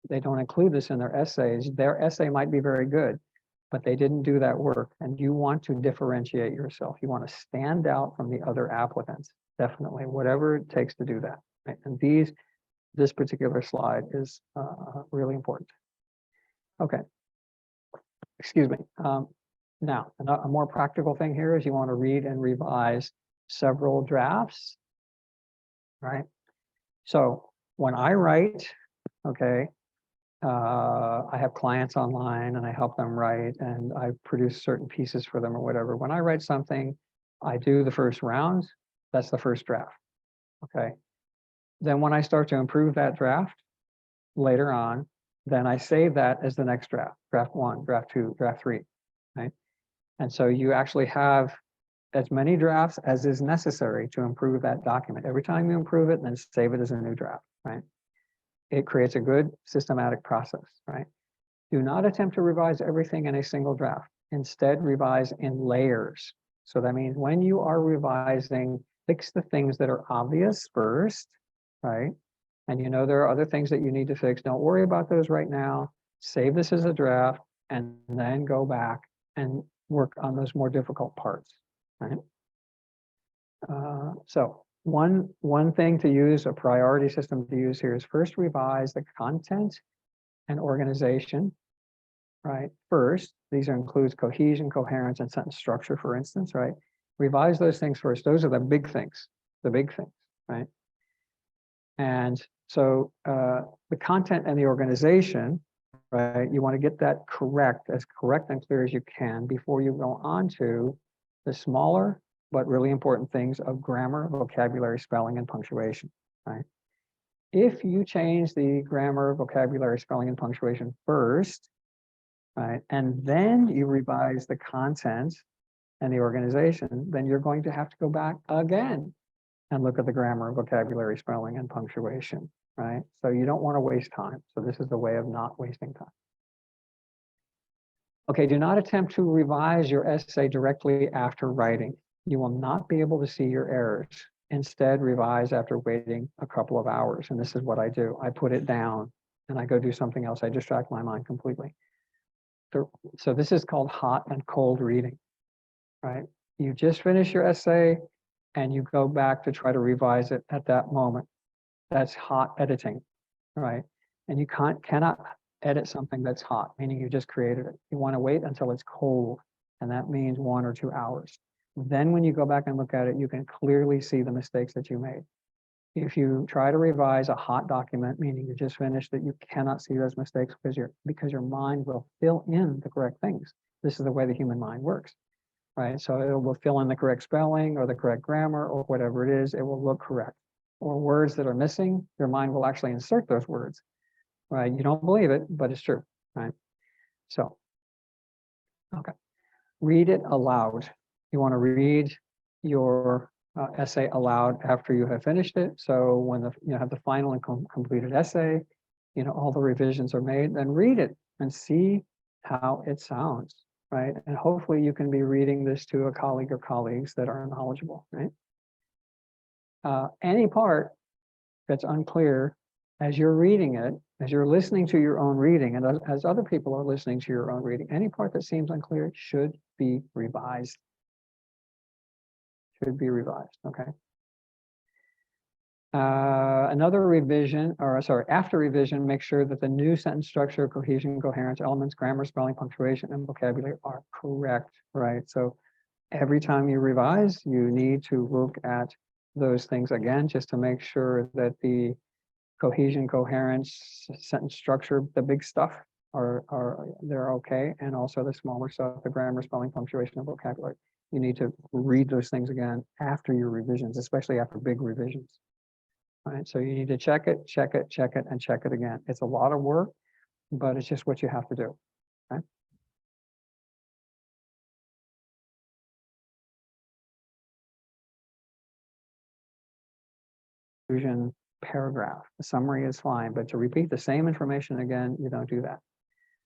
they don't include this in their essays, their essay might be very good, but they didn't do that work. And you want to differentiate yourself. You want to stand out from the other applicants, definitely, whatever it takes to do that. Right? And this particular slide is really important. Okay, excuse me. Now, a more practical thing here is you want to read and revise several drafts, right? So when I write, okay, I have clients online and I help them write and I produce certain pieces for them or whatever. When I write something, I do the first round, that's the first draft, okay? Then when I start to improve that draft later on, then I save that as the next draft, draft 1, draft 2, draft 3, right? And so you actually have as many drafts as is necessary to improve that document. Every time you improve it, then save it as a new draft, right? It creates a good systematic process, right? Do not attempt to revise everything in a single draft. Instead, revise in layers. So that means when you are revising, fix the things that are obvious first, right? And there are other things that you need to fix. Don't worry about those right now. Save this as a draft and then go back and work on those more difficult parts, right? So one thing to use, a priority system to use here, is first revise the content and organization, right? First, these includes cohesion, coherence, and sentence structure, for instance, right? Revise those things first. Those are the big things, right? And so the content and the organization, right? You want to get that as correct and clear as you can before you go on to the smaller but really important things of grammar, vocabulary, spelling, and punctuation, right? If you change the grammar, vocabulary, spelling, and punctuation first, right, and then you revise the content and the organization, then you're going to have to go back again and look at the grammar, vocabulary, spelling, and punctuation, right? So you don't want to waste time. So this is the way of not wasting time. Okay, do not attempt to revise your essay directly after writing. You will not be able to see your errors. Instead, revise after waiting a couple of hours. And this is what I do. I put it down and I go do something else. I distract my mind completely. So this is called hot and cold reading, right? You just finish your essay and you go back to try to revise it at that moment. That's hot editing, right? And you cannot edit something that's hot, meaning you just created it. You want to wait until it's cold, and that means 1 or 2 hours. Then when you go back and look at it, you can clearly see the mistakes that you made. If you try to revise a hot document, meaning you just finished it, you cannot see those mistakes because your mind will fill in the correct things. This is the way the human mind works, right? So it will fill in the correct spelling or the correct grammar or whatever it is, it will look correct. Or words that are missing, your mind will actually insert those words, right? You don't believe it, but it's true, right? So, okay. Read it aloud. You want to read your essay aloud after you have finished it. So when you have the final and completed essay, all the revisions are made, then read it and see how it sounds, right? And hopefully you can be reading this to a colleague or colleagues that are knowledgeable, right? Any part that's unclear as you're reading it, as you're listening to your own reading, and as other people are listening to your own reading, any part that seems unclear should be revised. Should be revised, okay? Another revision, after revision, make sure that the new sentence structure, cohesion, coherence, elements, grammar, spelling, punctuation, and vocabulary are correct, right? So every time you revise, you need to look at those things again, just to make sure that the cohesion, coherence, sentence structure, the big stuff they're okay, and also the smaller stuff, the grammar, spelling, punctuation, and vocabulary. You need to read those things again after your revisions, especially after big revisions. All right, so you need to check it, and check it again. It's a lot of work, but it's just what you have to do. Okay? paragraph. The summary is fine, but to repeat the same information again, you don't do that.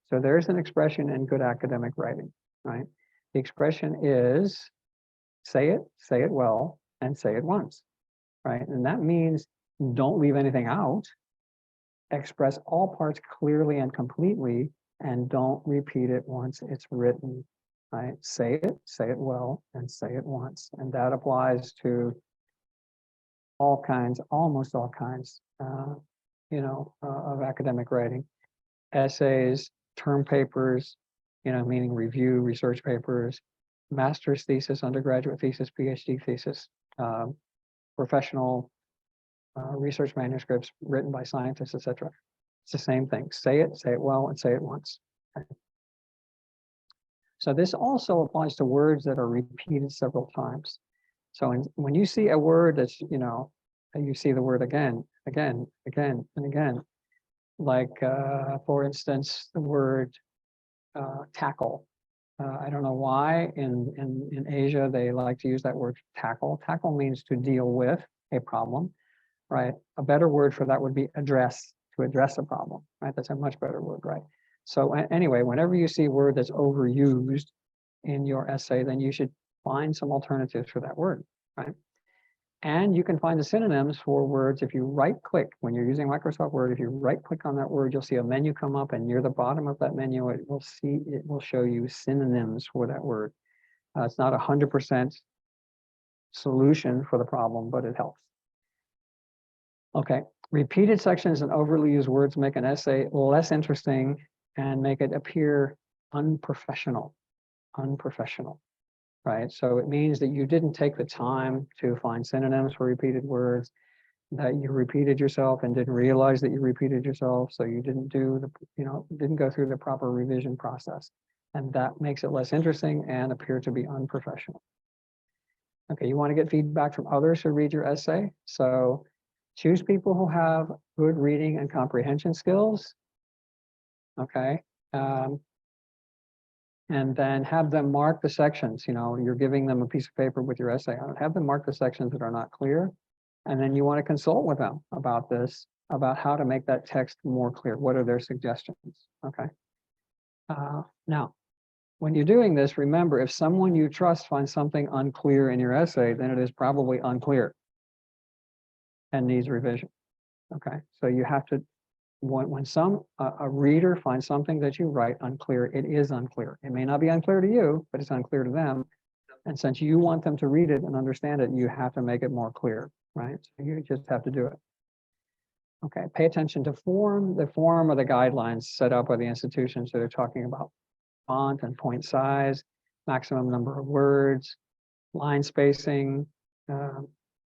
So there's an expression in good academic writing, right? The expression is say it well, and say it once, right? And that means don't leave anything out. Express all parts clearly and completely, and don't repeat it once it's written, right? Say it well, and say it once. And that applies to all kinds, almost all kinds, of academic writing, essays, term papers, meaning review, research papers, master's thesis, undergraduate thesis, PhD thesis, professional research manuscripts written by scientists, etc. It's the same thing. Say it well, and say it once. Okay. So this also applies to words that are repeated several times. So when you see a word that's, you see the word again, and again, like, for instance, the word tackle. I don't know why in Asia they like to use that word tackle. Tackle means to deal with a problem, right? A better word for that would be address, to address a problem, right? That's a much better word, right? So anyway, whenever you see a word that's overused in your essay, then you should find some alternatives for that word, right? And you can find the synonyms for words if you right-click. When you're using Microsoft Word, if you right-click on that word, you'll see a menu come up, and near the bottom of that menu, it will show you synonyms for that word. It's not 100% solution for the problem, but it helps. Okay, repeated sections and overly used words make an essay less interesting and make it appear unprofessional. Right? So it means that you didn't take the time to find synonyms for repeated words, that you repeated yourself and didn't realize that you repeated yourself. So you didn't do didn't go through the proper revision process. And that makes it less interesting and appear to be unprofessional. Okay, you want to get feedback from others who read your essay. So choose people who have good reading and comprehension skills. Okay. And then have them mark the sections. You're giving them a piece of paper with your essay on it. Have them mark the sections that are not clear. And then you want to consult with them about this, about how to make that text more clear. What are their suggestions? Okay. Now, when you're doing this, remember, if someone you trust finds something unclear in your essay, then it is probably unclear and needs revision. Okay. So you have to, when a reader finds something that you write unclear, it is unclear. It may not be unclear to you, but it's unclear to them. And since you want them to read it and understand it, you have to make it more clear, right? So you just have to do it. Okay, pay attention to form. The form are the guidelines set up by the institutions that are talking about font and point size, maximum number of words, line spacing,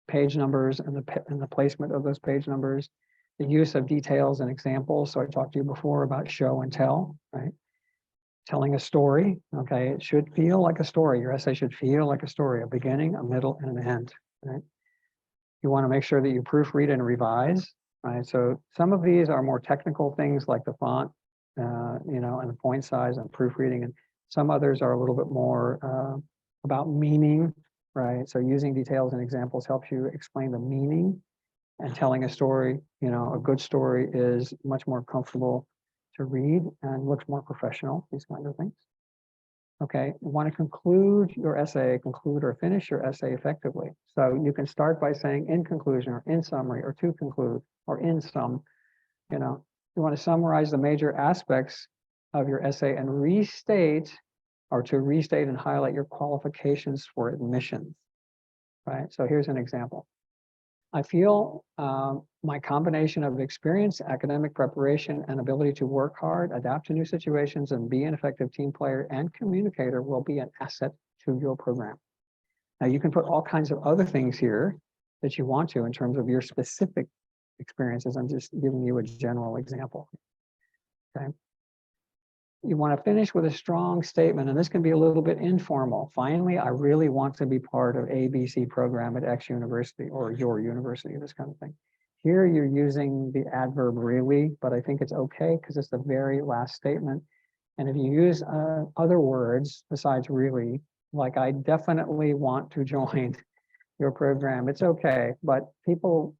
page numbers, and the placement of those page numbers. The use of details and examples. So I talked to you before about show and tell, right? Telling a story, okay? It should feel like a story. Your essay should feel like a story, a beginning, a middle, and an end, right? You want to make sure that you proofread and revise, right? So some of these are more technical things like the font, and the point size and proofreading, and some others are a little bit more about meaning, right? So using details and examples helps you explain the meaning. And telling a story, a good story is much more comfortable to read and looks more professional, these kinds of things. Okay, you want to conclude or finish your essay effectively. So you can start by saying in conclusion, or in summary, or to conclude, or in sum. You want to summarize the major aspects of your essay and restate and highlight your qualifications for admissions, right? So here's an example. I feel my combination of experience, academic preparation, and ability to work hard, adapt to new situations, and be an effective team player and communicator will be an asset to your program. Now, you can put all kinds of other things here that you want to in terms of your specific experiences. I'm just giving you a general example. Okay. You want to finish with a strong statement, and this can be a little bit informal. Finally, I really want to be part of ABC program at X university or your university, this kind of thing. Here you're using the adverb really, but I think it's okay because it's the very last statement. And if you use other words besides really, like I definitely want to join your program, it's okay. But people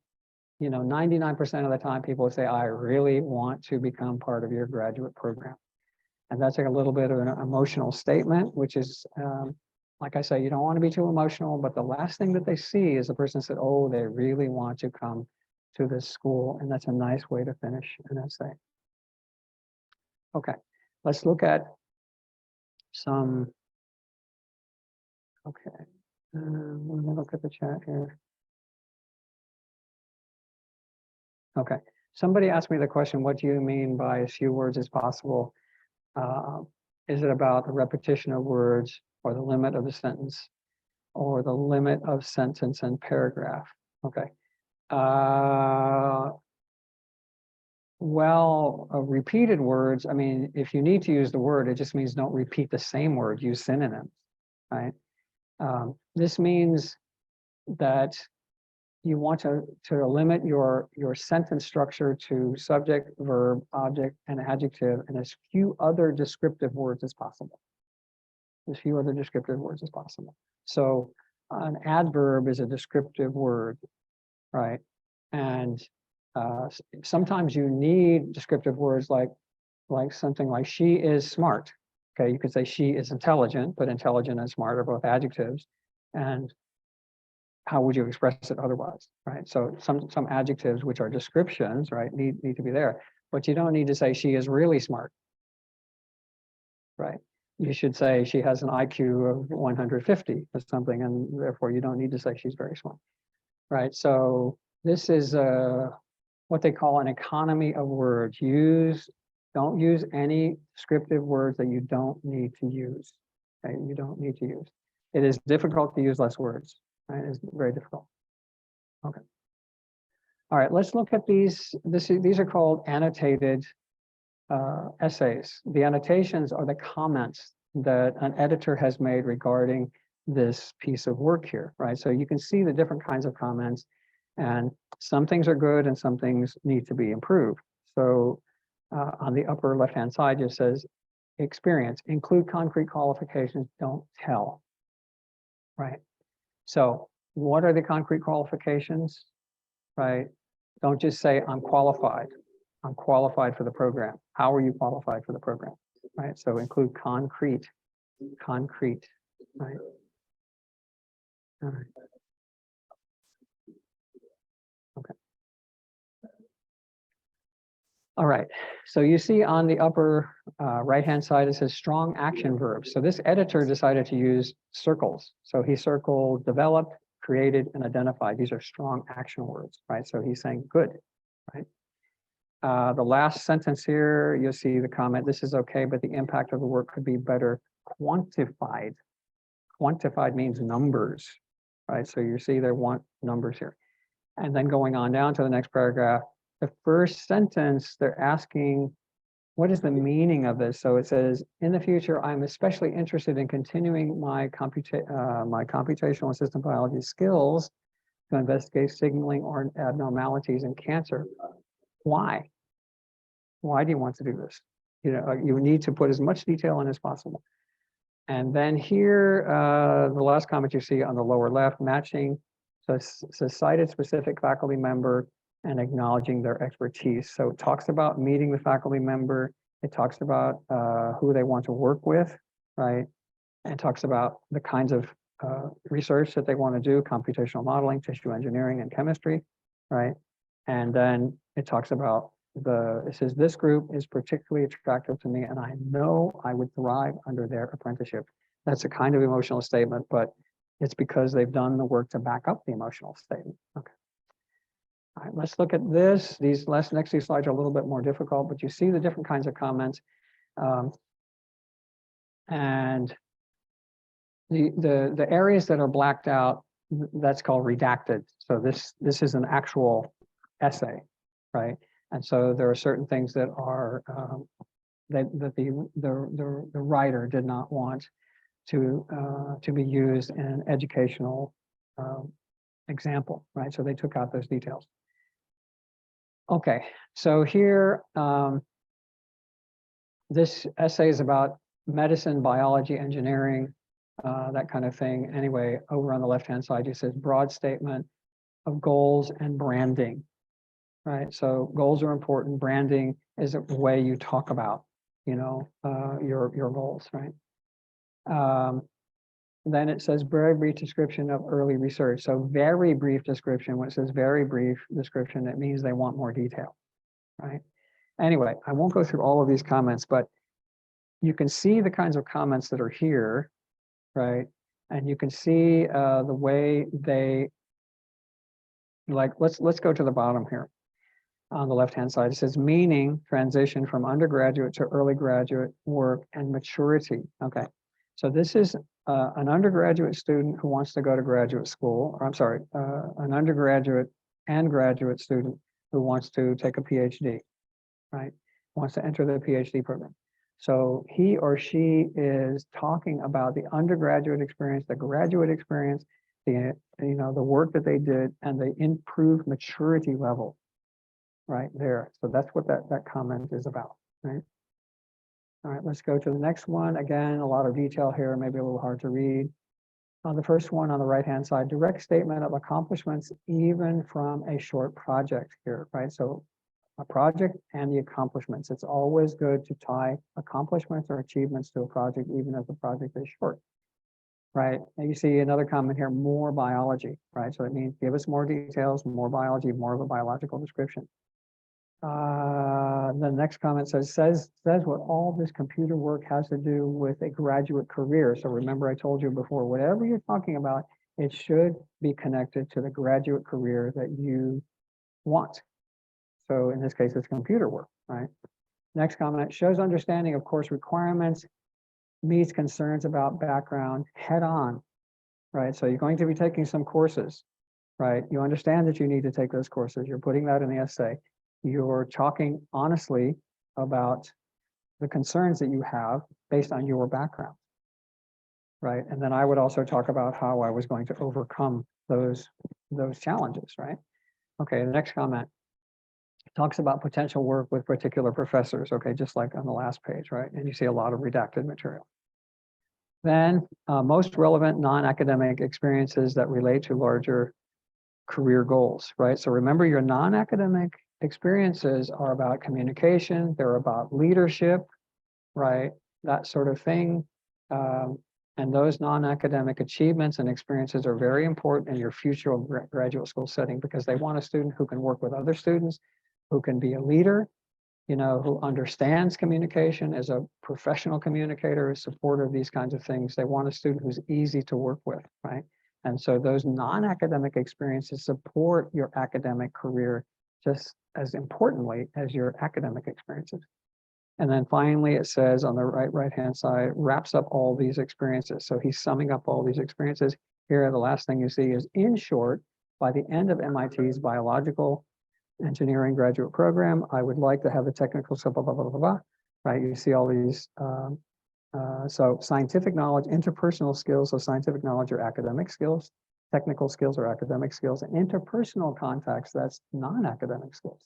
you know, 99% of the time people say, I really want to become part of your graduate program. And that's like a little bit of an emotional statement, which is, like I say, you don't want to be too emotional, but the last thing that they see is the person said, oh, they really want to come to this school. And that's a nice way to finish an essay. Okay, let's look at some, okay, let me look at the chat here. Okay, somebody asked me the question, what do you mean by as few words as possible? Is it about the repetition of words or the limit of the sentence or the limit of sentence and paragraph? Okay. Well, repeated words, I mean, if you need to use the word, it just means don't repeat the same word, use synonyms, right? This means that you want to limit your sentence structure to subject, verb, object, and adjective, and as few other descriptive words as possible. As few other descriptive words as possible. So an adverb is a descriptive word, right? And sometimes you need descriptive words like something like she is smart. Okay, you could say she is intelligent, but intelligent and smart are both adjectives. And how would you express it otherwise, right? So some adjectives which are descriptions, right, need to be there, but you don't need to say she is really smart, right? You should say she has an IQ of 150 or something, and therefore you don't need to say she's very smart, right? So this is what they call an economy of words. Don't use any descriptive words that you don't need to use. Okay, you don't need to use. It is difficult to use less words. Right? It's very difficult. Okay. All right, let's look at these. These are called annotated essays. The annotations are the comments that an editor has made regarding this piece of work here, right? So you can see the different kinds of comments, and some things are good and some things need to be improved. So on the upper left-hand side, it says experience, include concrete qualifications, don't tell, right? So what are the concrete qualifications, right? Don't just say I'm qualified. I'm qualified for the program. How are you qualified for the program, right? So include concrete, right? All right. Okay. All right, so you see on the upper right-hand side, it says strong action verbs. So this editor decided to use circles. So he circled developed, created, and identified. These are strong action words, right? So he's saying good, right? The last sentence here, you'll see the comment, this is okay, but the impact of the work could be better quantified. Quantified means numbers, right? So you see there want numbers here. And then going on down to the next paragraph, the first sentence, they're asking, what is the meaning of this? So it says, in the future, I'm especially interested in continuing my computational and system biology skills to investigate signaling or abnormalities in cancer. Why? Why do you want to do this? You know, you need to put as much detail in as possible. And then here, the last comment you see on the lower left, matching, so it's cited specific faculty member and acknowledging their expertise. So it talks about meeting the faculty member. It talks about who they want to work with, right? And it talks about the kinds of research that they want to do, computational modeling, tissue engineering, and chemistry, right? And then it talks about it says, this group is particularly attractive to me, and I know I would thrive under their apprenticeship. That's a kind of emotional statement, but it's because they've done the work to back up the emotional statement. Okay. All right, let's look at this. These next few slides are a little bit more difficult, but you see the different kinds of comments. And the areas that are blacked out, that's called redacted. So this is an actual essay, right? And so there are certain things that are that the writer did not want to be used in an educational example, right? So they took out those details. Okay, so here, this essay is about medicine, biology, engineering, that kind of thing. Anyway, over on the left-hand side, it says broad statement of goals and branding. right? So goals are important. Branding is a way you talk about, your goals, right? Then it says very brief description of early research. So very brief description, when it says very brief description, it means they want more detail, right? Anyway, I won't go through all of these comments, but you can see the kinds of comments that are here, right? And you can see the way they, like, let's go to the bottom here. On the left-hand side, it says meaning transition from undergraduate to early graduate work and maturity. Okay, so this is an undergraduate student who wants to go to graduate school, or I'm sorry, an undergraduate and graduate student who wants to take a PhD, right? Wants to enter the PhD program. So he or she is talking about the undergraduate experience, the graduate experience, the work that they did, and the improved maturity level right there. So that's what that comment is about, right? All right, let's go to the next one. Again, a lot of detail here, maybe a little hard to read. On the first one on the right-hand side, direct statement of accomplishments, even from a short project here, right? So a project and the accomplishments. It's always good to tie accomplishments or achievements to a project, even if the project is short, right? And you see another comment here, more biology, right? So it means give us more details, more biology, more of a biological description. The next comment says what all this computer work has to do with a graduate career. So remember I told you before, whatever you're talking about, it should be connected to the graduate career that you want. So in this case, it's computer work, right? Next comment, shows understanding of course requirements, meets concerns about background head on, right? So you're going to be taking some courses, right? You understand that you need to take those courses. You're putting that in the essay. You're talking honestly about the concerns that you have based on your background, right? And then I would also talk about how I was going to overcome those challenges, right? Okay, the next comment talks about potential work with particular professors, okay, just like on the last page, right? And you see a lot of redacted material. Then most relevant non-academic experiences that relate to larger career goals, right? So remember your non-academic experiences are about communication, they're about leadership, right? That sort of thing. And those non-academic achievements and experiences are very important in your future graduate school setting because they want a student who can work with other students, who can be a leader, who understands communication, as a professional communicator, a supporter of these kinds of things. They want a student who's easy to work with, right? And so those non-academic experiences support your academic career just as importantly as your academic experiences. And then finally, it says on the right-hand side, wraps up all these experiences. So he's summing up all these experiences. Here, the last thing you see is, in short, by the end of MIT's biological engineering graduate program, I would like to have the technical, blah, blah, blah, blah, blah, right? You see all these, so scientific knowledge, interpersonal skills, so scientific knowledge are academic skills, technical skills are academic skills, and interpersonal contacts, that's non-academic skills,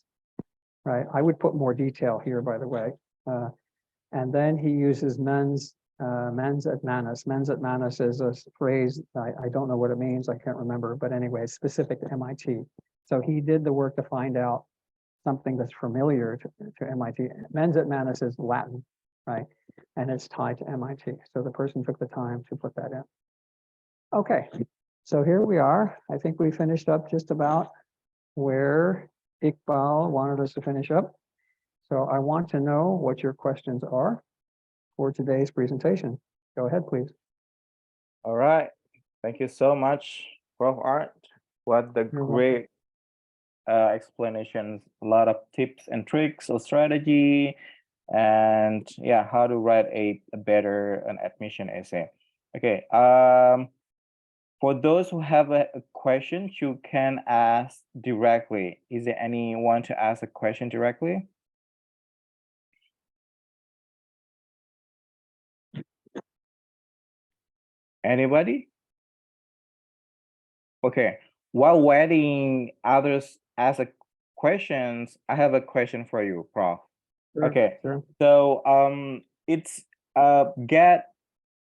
right? I would put more detail here, by the way. And then he uses mens et manus. Mens et manus is a phrase, I don't know what it means, I can't remember, but anyway, it's specific to MIT. So he did the work to find out something that's familiar to MIT. Mens et manus is Latin, right? And it's tied to MIT. So the person took the time to put that in. Okay, so here we are. I think we finished up just about where Iqbal wanted us to finish up. So I want to know what your questions are for today's presentation. Go ahead, please.
All right. Thank you so much, Prof. Art. What the great explanations, a lot of tips and tricks or strategy, and yeah, how to write an admission essay. Okay. For those who have a question, you can ask directly. Is there anyone to ask a question directly? Anybody? Okay. While waiting, others ask questions. I have a question for you, Prof.
Sure,
okay.
Sure.
So it's get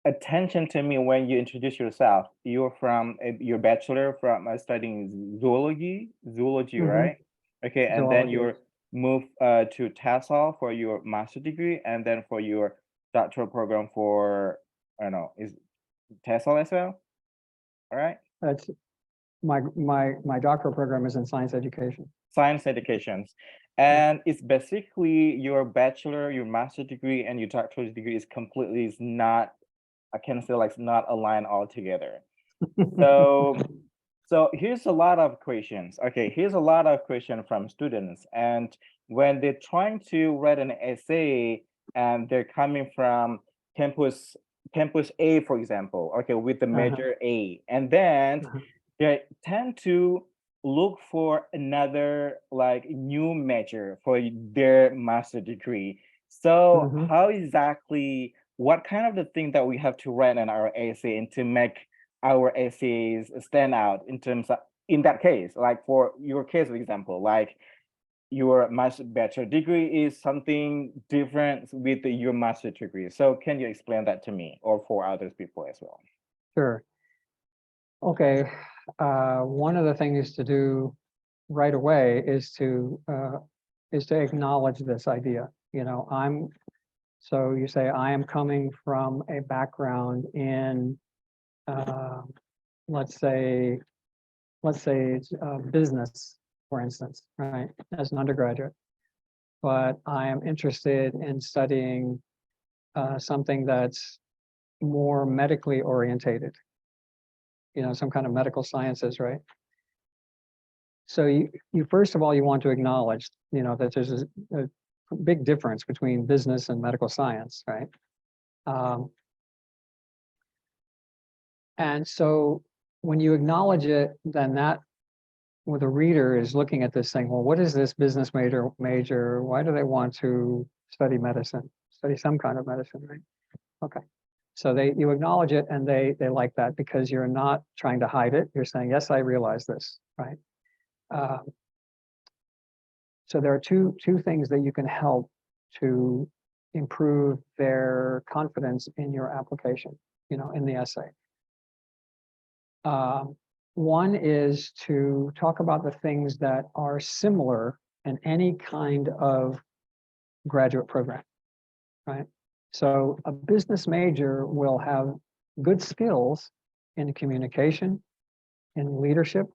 attention to me when you introduce yourself. You're from your bachelor from studying zoology,
Mm-hmm.
right? Okay, and then you're move to TESOL for your master degree, and then for your doctoral program for, I don't know, is TESOL as well? All right,
That's my doctoral program is in science education.
science educations. And it's basically your bachelor, your master degree, and your doctoral degree is completely is not, I can say like not aligned altogether. So here's a lot of questions. Okay, here's a lot of questions from students. And when they're trying to write an essay and they're coming from campus A, for example, okay, with the major A, and then they tend to look for another like new major for their master degree. So how exactly, what kind of the thing that we have to write in our essay and to make our essays stand out in terms of, in that case, like for your case, for example, like your bachelor degree is something different with your master degree. So can you explain that to me or for other people as well?
Sure. Okay. One of the things to do right away is to acknowledge this idea. You know, so you say I am coming from a background in let's say it's business, for instance, right, as an undergraduate, but I am interested in studying something that's more medically orientated, you know, some kind of medical sciences, right? So you first of all, you want to acknowledge, you know, that there's a big difference between business and medical science, right? And so when you acknowledge it, then that, when the reader is looking at this saying, well, what is this business major? Why do they want to study medicine, study some kind of medicine, right? Okay. So you acknowledge it and they like that because you're not trying to hide it. You're saying, yes, I realize this, right? So there are two things that you can help to improve their confidence in your application, you know, in the essay. One is to talk about the things that are similar in any kind of graduate program, right? So a business major will have good skills in communication, in leadership,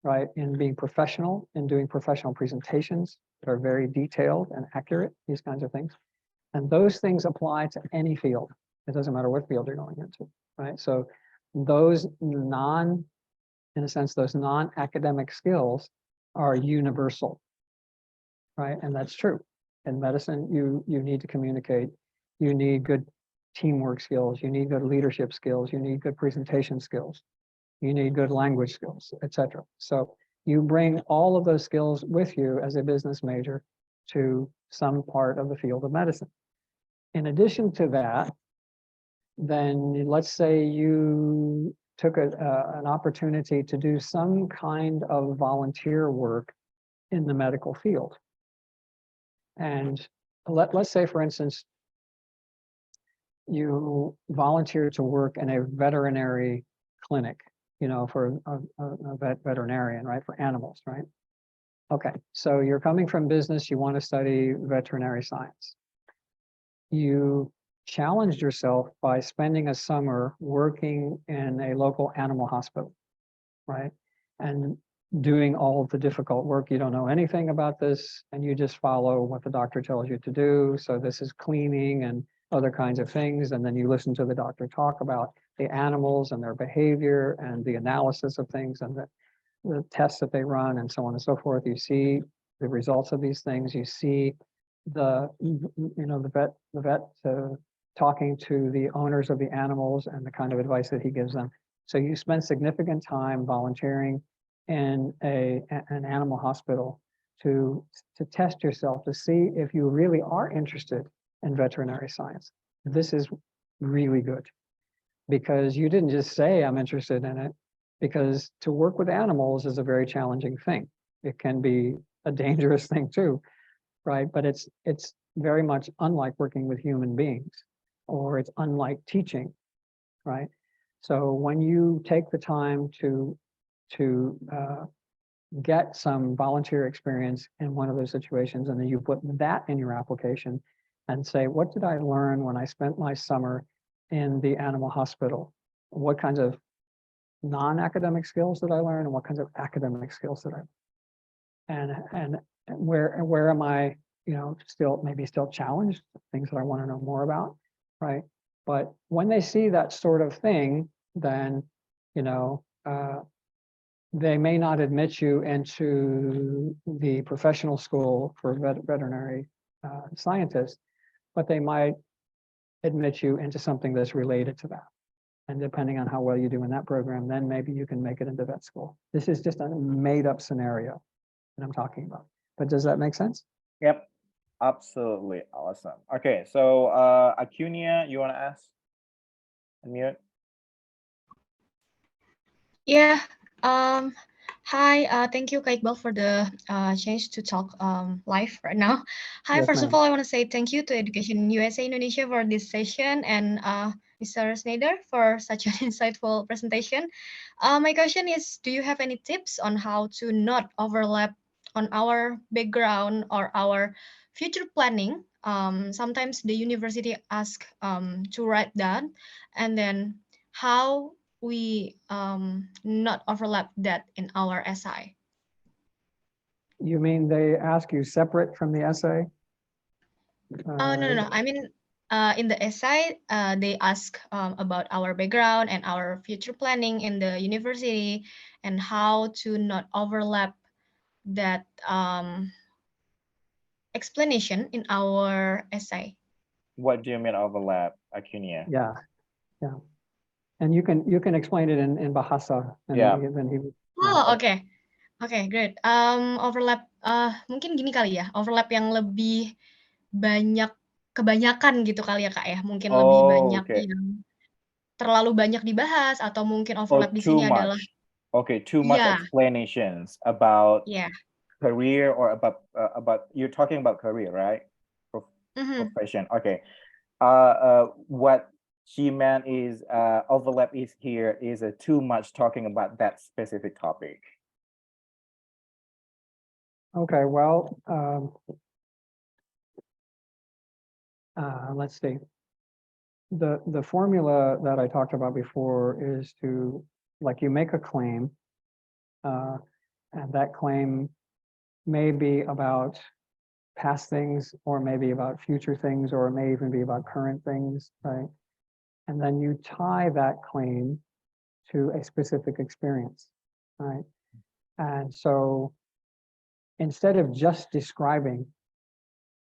right? In being professional, in doing professional presentations that are very detailed and accurate, these kinds of things. And those things apply to any field. It doesn't matter what field you're going into, right? So those in a sense, those non-academic skills are universal, right? And that's true. In medicine, you need to communicate. You need good teamwork skills. You need good leadership skills. You need good presentation skills. You need good language skills, etc. So you bring all of those skills with you as a business major to some part of the field of medicine. In addition to that, then let's say you took an opportunity to do some kind of volunteer work in the medical field. And let's say, for instance, you volunteer to work in a veterinary clinic, you know, for a veterinarian, right, for animals, right? Okay, so you're coming from business, you want to study veterinary science. You challenged yourself by spending a summer working in a local animal hospital, right? And doing all of the difficult work. You don't know anything about this, and you just follow what the doctor tells you to do. So this is cleaning and other kinds of things. And then you listen to the doctor talk about the animals and their behavior and the analysis of things and the tests that they run and so on and so forth. You see the results of these things. You see the vet talking to the owners of the animals and the kind of advice that he gives them. So you spend significant time volunteering in an animal hospital to test yourself, to see if you really are interested in veterinary science. This is really good because you didn't just say I'm interested in it, because to work with animals is a very challenging thing. It can be a dangerous thing too, right? But it's very much unlike working with human beings, or it's unlike teaching, right? So when you take the time to get some volunteer experience in one of those situations, and then you put that in your application and say, what did I learn when I spent my summer in the animal hospital? What kinds of non-academic skills did I learn, and what kinds of academic skills did I learn? And where am I, still challenged, things that I want to know more about, right? But when they see that sort of thing, then they may not admit you into the professional school for veterinary scientists, but they might admit you into something that's related to that. And depending on how well you do in that program, then maybe you can make it into vet school. This is just a made up scenario that I'm talking about. But does that make sense?
Yep, absolutely awesome. Okay, so Acunia, you want to ask? Unmute.
Yeah. Hi. Thank you, Kak Iqbal, for the chance to talk live right now. Hi.
Yes,
First of
ma'am.
all, I want to say thank you to Education USA Indonesia for this session, and Mr. Snyder for such an insightful presentation. My question is, do you have any tips on how to not overlap on our background or our future planning? Sometimes the university asks to write that, and then how we not overlap that in our SI.
You mean they ask you separate from the essay?
No. I mean, in the essay, they ask about our background and our future planning in the university and how to not overlap that explanation in our essay.
What do you mean overlap, Acunia?
Yeah. And you can explain it in Bahasa, and
Yeah.
then he.
Oh, okay. Okay, great. Overlap, mungkin gini kali ya, overlap yang lebih kebanyakan gitu kali ya Kak ya, mungkin lebih banyak
okay.
yang terlalu banyak dibahas, atau mungkin overlap di
too
sini adalah
much. Okay, too much
Yeah.
explanations about
Yeah.
career or about you're talking about career, right? Profession. Okay. What she meant is overlap is here is too much talking about that specific topic.
Okay, well, let's see. The formula that I talked about before is to, like, you make a claim, and that claim may be about past things, or maybe about future things, or it may even be about current things, right? And then you tie that claim to a specific experience, right? And so instead of just describing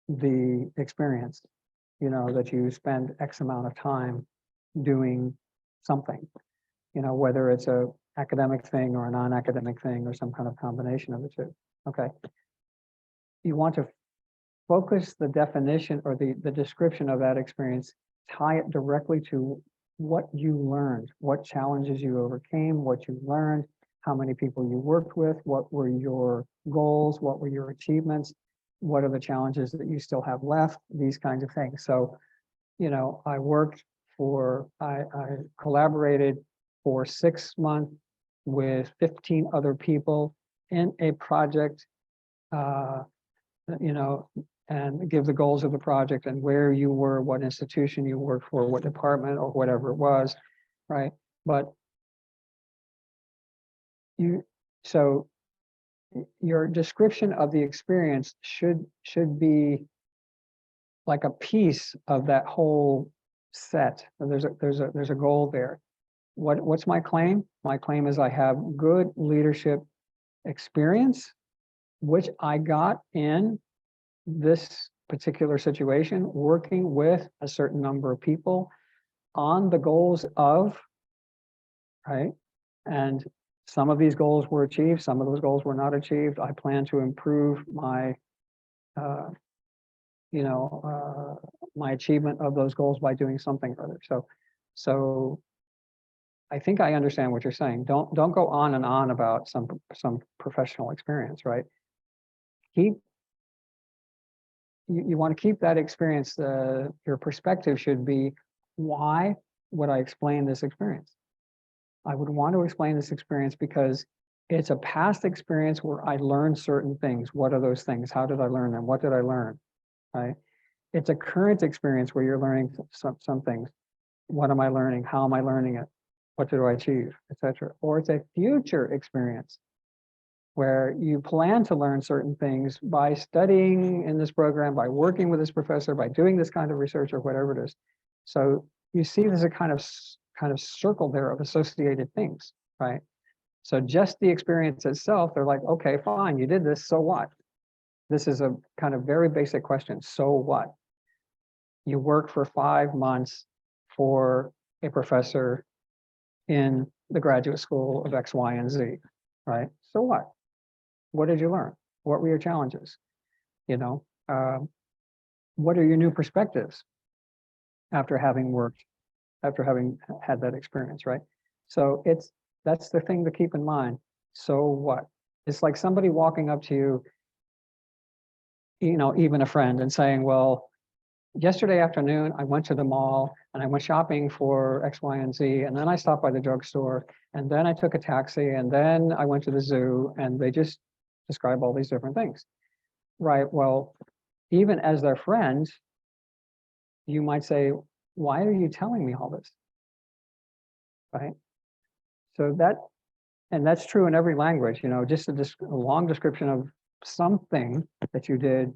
the experience, that you spend X amount of time doing something, whether it's a academic thing or a non-academic thing or some kind of combination of the two. Okay. You want to focus the definition or the description of that experience, tie it directly to what you learned, what challenges you overcame, what you learned, how many people you worked with, what were your goals, what were your achievements, what are the challenges that you still have left, these kinds of things. So, I collaborated for 6 months with 15 other people in a project, and give the goals of the project and where you were, what institution you worked for, what department or whatever it was, right? But your description of the experience should be like a piece of that whole set. And there's a goal there. What's my claim? My claim is I have good leadership experience, which I got in this particular situation, working with a certain number of people on the goals of, right? And some of these goals were achieved, some of those goals were not achieved. I plan to improve my, my achievement of those goals by doing something or other. So I think I understand what you're saying. Don't go on and on about some professional experience, right? You want to keep that experience. Your perspective should be, why would I explain this experience? I would want to explain this experience because It's a past experience where I learned certain things. What are those things? How did I learn them? What did I learn? Right? It's a current experience where you're learning some things. What am I learning? How am I learning it? What do I achieve, etc. Or it's a future experience where you plan to learn certain things by studying in this program, by working with this professor, by doing this kind of research or whatever it is. So you see there's a kind of circle there of associated things, right? So just the experience itself, they're like, okay, fine, you did this, so what? This is a kind of very basic question, so what? You work for 5 months for a professor in the graduate school of X, Y, and Z, right? So what? What did you learn? What were your challenges? You know, what are your new perspectives after having had that experience, right? So that's the thing to keep in mind. So what? It's like somebody walking up to you, even a friend, and saying, well, yesterday afternoon, I went to the mall and I went shopping for X, Y, and Z. And then I stopped by the drugstore and then I took a taxi and then I went to the zoo, and they just describe all these different things. Right. Well, even as their friend, you might say, why are you telling me all this? Right. So that's true in every language, just a long description of something that you did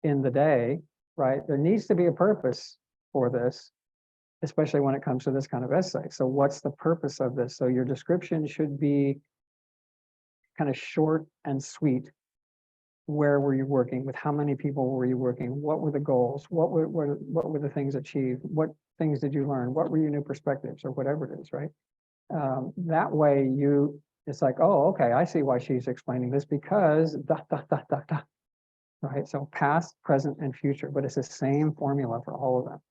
in the day, right? There needs to be a purpose for this, especially when it comes to this kind of essay. So what's the purpose of this? So your description should be kind of short and sweet. Where were you working? With how many people were you working? What were the goals? What were the things achieved? What things did you learn? What were your new perspectives, or whatever it is, right? That way it's like, oh, okay, I see why she's explaining this, because da, da, da, da, da. Right? So past, present, and future, but it's the same formula for all of them.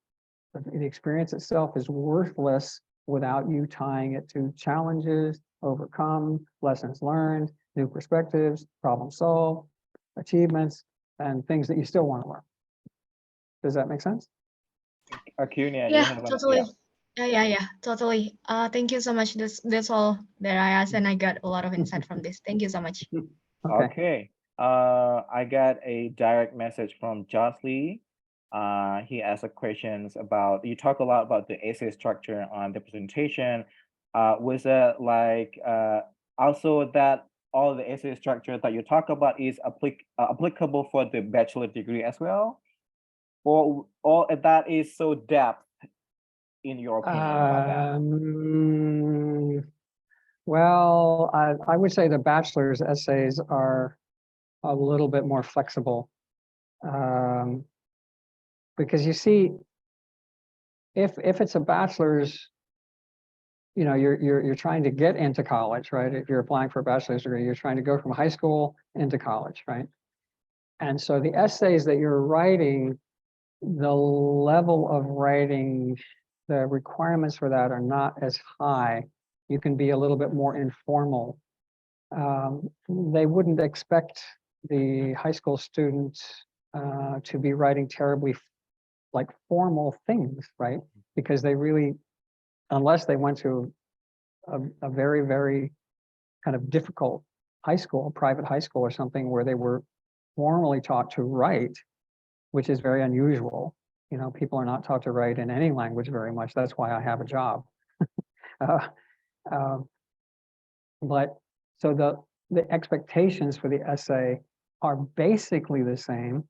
The experience itself is worthless without you tying it to challenges, overcome, lessons learned, new perspectives, problem solved, achievements, and things that you still want to learn. Does that make sense?
Acuna, you
Yeah,
have
totally. Yeah, totally. Thank you so much. That's all that I asked, and I got a lot of insight from this. Thank you so much.
Okay.
Okay. I got a direct message from Josley. He asked a questions about, you talk a lot about the essay structure on the presentation. Was that like also that all the essay structure that you talk about is applicable for the bachelor degree as well? Or that is so depth in your opinion about that?
Well, I would say the bachelor's essays are a little bit more flexible, because you see, if it's a bachelor's, you're trying to get into college, right? If you're applying for a bachelor's degree, you're trying to go from high school into college, right? And so the essays that you're writing, the level of writing, the requirements for that are not as high. You can be a little bit more informal. They wouldn't expect the high school students to be writing terribly like formal things, right? Because they really, unless they went to a very, very kind of difficult high school, private high school or something, where they were formally taught to write, which is very unusual. People are not taught to write in any language very much. That's why I have a job. But so the expectations for the essay are basically the same.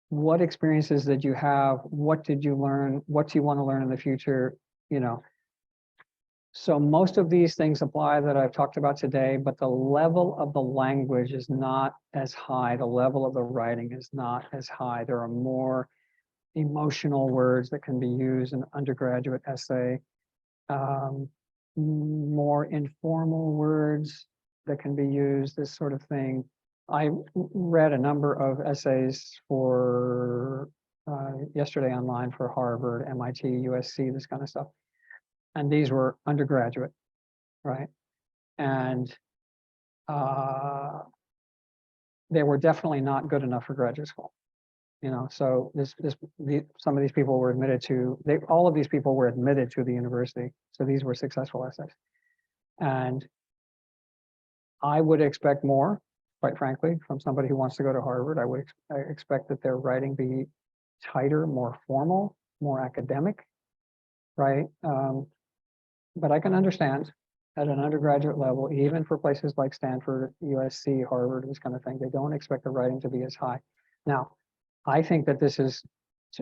What experiences did you have? What did you learn? What do you want to learn in the future? So most of these things apply that I've talked about today, but the level of the language is not as high. The level of the writing is not as high. There are more emotional words that can be used in undergraduate essay, more informal words that can be used, this sort of thing. I read a number of essays for yesterday online for Harvard, MIT, USC, this kind of stuff. And these were undergraduate, right? And they were definitely not good enough for graduate school. So some of these people were admitted to, all of these people were admitted to the university. So these were successful essays. And I would expect more, quite frankly, from somebody who wants to go to Harvard. I expect that their writing be tighter, more formal, more academic, right? But I can understand at an undergraduate level, even for places like Stanford, USC, Harvard, this kind of thing, they don't expect the writing to be as high. Now, I think that this is,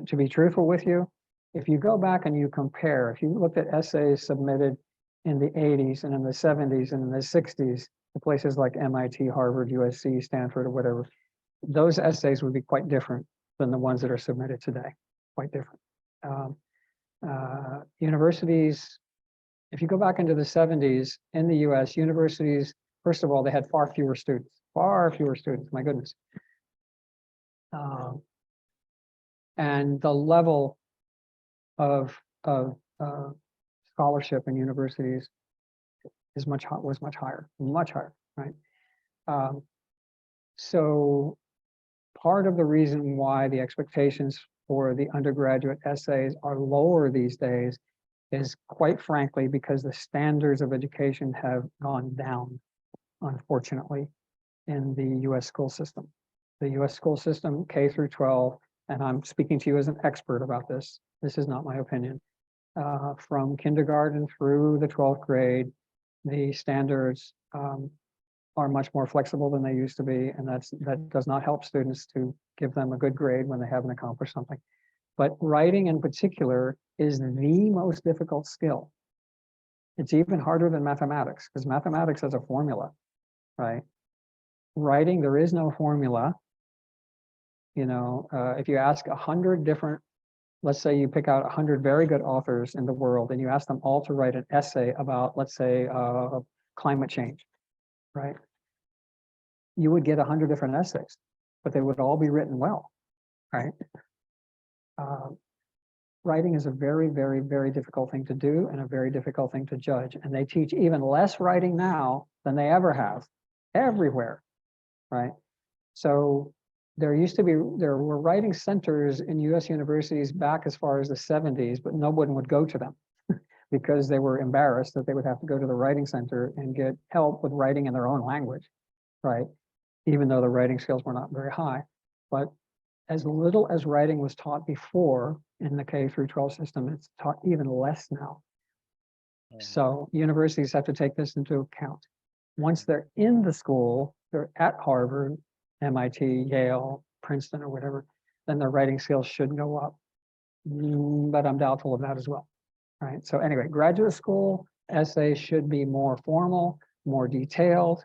to be truthful with you, if you go back and you compare, if you looked at essays submitted in the 80s and in the 70s and in the 60s, to places like MIT, Harvard, USC, Stanford, or whatever, those essays would be quite different than the ones that are submitted today, quite different. Universities, if you go back into the 70s in the US, universities, first of all, they had far fewer students, my goodness. And the level of scholarship in universities is was much higher, right? So part of the reason why the expectations for the undergraduate essays are lower these days is, quite frankly, because the standards of education have gone down, unfortunately, in the US school system. The US school system, K through 12, and I'm speaking to you as an expert about this. This is not my opinion. From kindergarten through the 12th grade, the standards are much more flexible than they used to be, and that does not help students to give them a good grade when they haven't accomplished something. But writing in particular is the most difficult skill. It's even harder than mathematics, because mathematics has a formula, right? Writing, there is no formula. You know, if you ask 100 different, let's say you pick out 100 very good authors in the world and you ask them all to write an essay about, let's say, climate change, right? You would get 100 different essays, but they would all be written well, right? Writing is a very, very, very difficult thing to do and a very difficult thing to judge. And they teach even less writing now than they ever have, everywhere, right? So there were writing centers in US universities back as far as the 70s, but no one would go to them because they were embarrassed that they would have to go to the writing center and get help with writing in their own language, right? Even though the writing skills were not very high. But as little as writing was taught before in the K through 12 system, it's taught even less now. So universities have to take this into account. Once they're in the school, they're at Harvard, MIT, Yale, Princeton, or whatever, then their writing skills should go up. But I'm doubtful of that as well, right? So anyway, graduate school essays should be more formal, more detailed,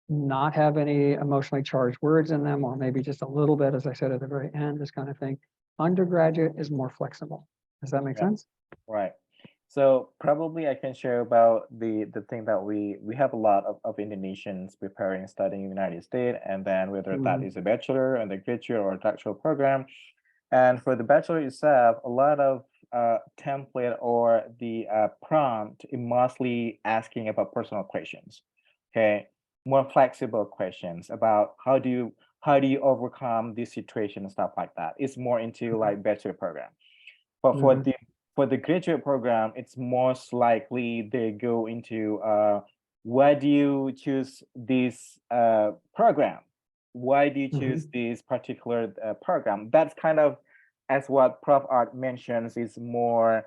not have any emotionally charged words in them, or maybe just a little bit, as I said at the very end, this kind of thing. Undergraduate is more flexible. Does that make sense?
Right. So probably I can share about the thing that we have a lot of Indonesians preparing, studying in the United States, and then whether that is a bachelor and a graduate or a doctoral program. And for the bachelor itself, a lot of template or the prompt is mostly asking about personal questions. Okay, more flexible questions about how do you overcome this situation and stuff like that. It's more into like bachelor program. But for the graduate program, it's most likely they go into why do you choose this program? Why do you choose this particular program? That's kind of, as what Prof. Art mentions, is more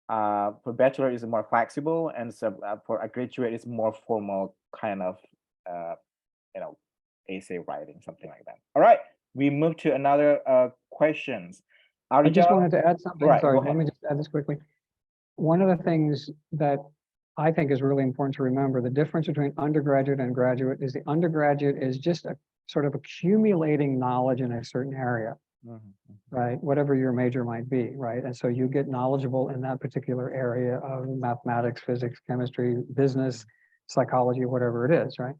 for bachelor is more flexible, and so for a graduate is more formal kind of essay writing, something like that. All right, we move to another questions.
I just wanted to add something.
Right,
Sorry, let me just add this quickly. One of the things that I think is really important to remember, the difference between undergraduate and graduate is the undergraduate is just a sort of accumulating knowledge in a certain area, right? Whatever your major might be, right? And so you get knowledgeable in that particular area of mathematics, physics, chemistry, business, psychology, whatever it is, right?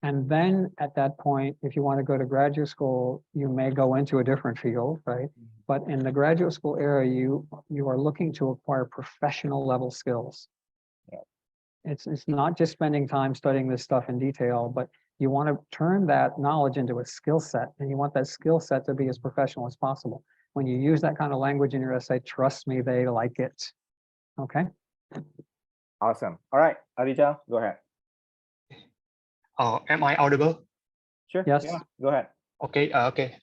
And then at that point, if you want to go to graduate school, you may go into a different field, right? But in the graduate school area, you are looking to acquire professional level skills. It's not just spending time studying this stuff in detail, but you want to turn that knowledge into a skill set, and you want that skill set to be as professional as possible. When you use that kind of language in your essay, trust me, they like it. Okay.
Awesome. All right, Aditya, go ahead.
Am I audible?
Sure.
Yes.
Yeah, go ahead.
Okay.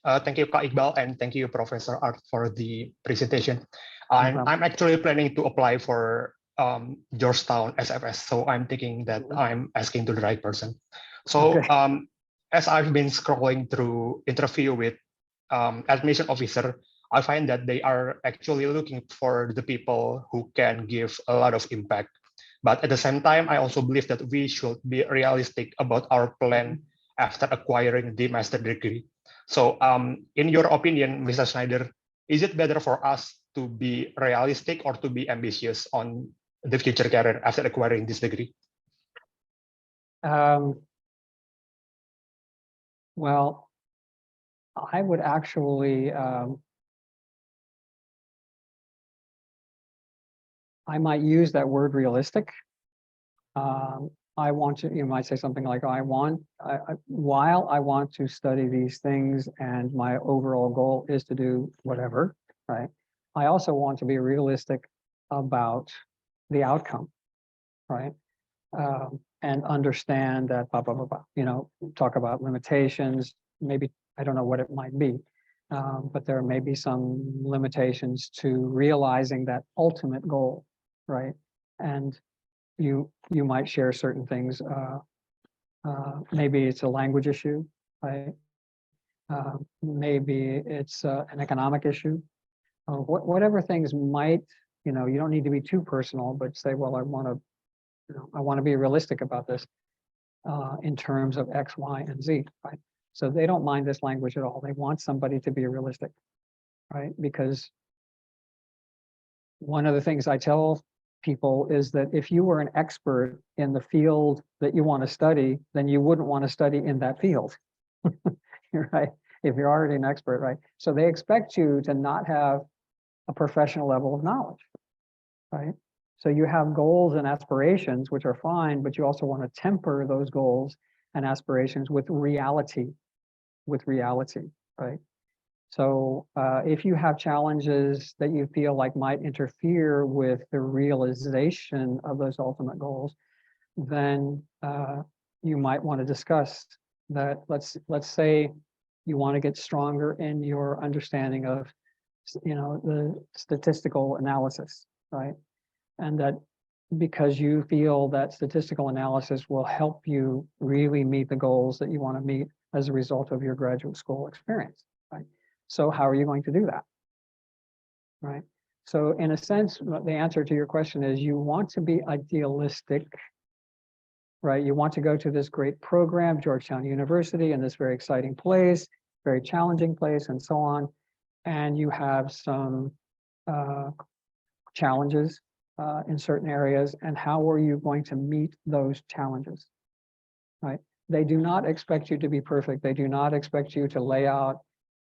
Thank you, Kak Iqbal, and thank you, Professor Art, for the presentation.
problem.
I'm actually planning to apply for Georgetown SFS, so I'm thinking that I'm asking to the right person. So
Okay.
as I've been scrolling through interview with admission officer, I find that they are actually looking for the people who can give a lot of impact. But at the same time, I also believe that we should be realistic about our plan after acquiring the master degree. So in your opinion, Mr. Schneider, is it better for us to be realistic or to be ambitious on the future career after acquiring this degree?
Well, I would actually, I might use that word realistic. I want to, you might say something like, while I want to study these things and my overall goal is to do whatever, right? I also want to be realistic about the outcome, right? And understand that, blah, blah, blah, blah, you know, talk about limitations, maybe, I don't know what it might be, but there may be some limitations to realizing that ultimate goal, right? And you might share certain things. Maybe it's a language issue, right? Maybe it's an economic issue. Whatever things might, you know, you don't need to be too personal, but say, well, I want to, you know, I want to be realistic about this in terms of X, Y, and Z, right? So they don't mind this language at all. They want somebody to be realistic, right? Because one of the things I tell people is that if you were an expert in the field that you want to study, then you wouldn't want to study in that field, right? If you're already an expert, right? So they expect you to not have a professional level of knowledge, right? So you have goals and aspirations, which are fine, but you also want to temper those goals and aspirations with reality, right? So if you have challenges that you feel like might interfere with the realization of those ultimate goals, then you might want to discuss that. Let's say you want to get stronger in your understanding of, you know, the statistical analysis, right? And that because you feel that statistical analysis will help you really meet the goals that you want to meet as a result of your graduate school experience, right? So how are you going to do that, right? So in a sense, the answer to your question is you want to be idealistic, right? You want to go to this great program, Georgetown University, in this very exciting place, very challenging place, and so on. And you have some challenges in certain areas, and how are you going to meet those challenges, right? They do not expect you to be perfect. They do not expect you to lay out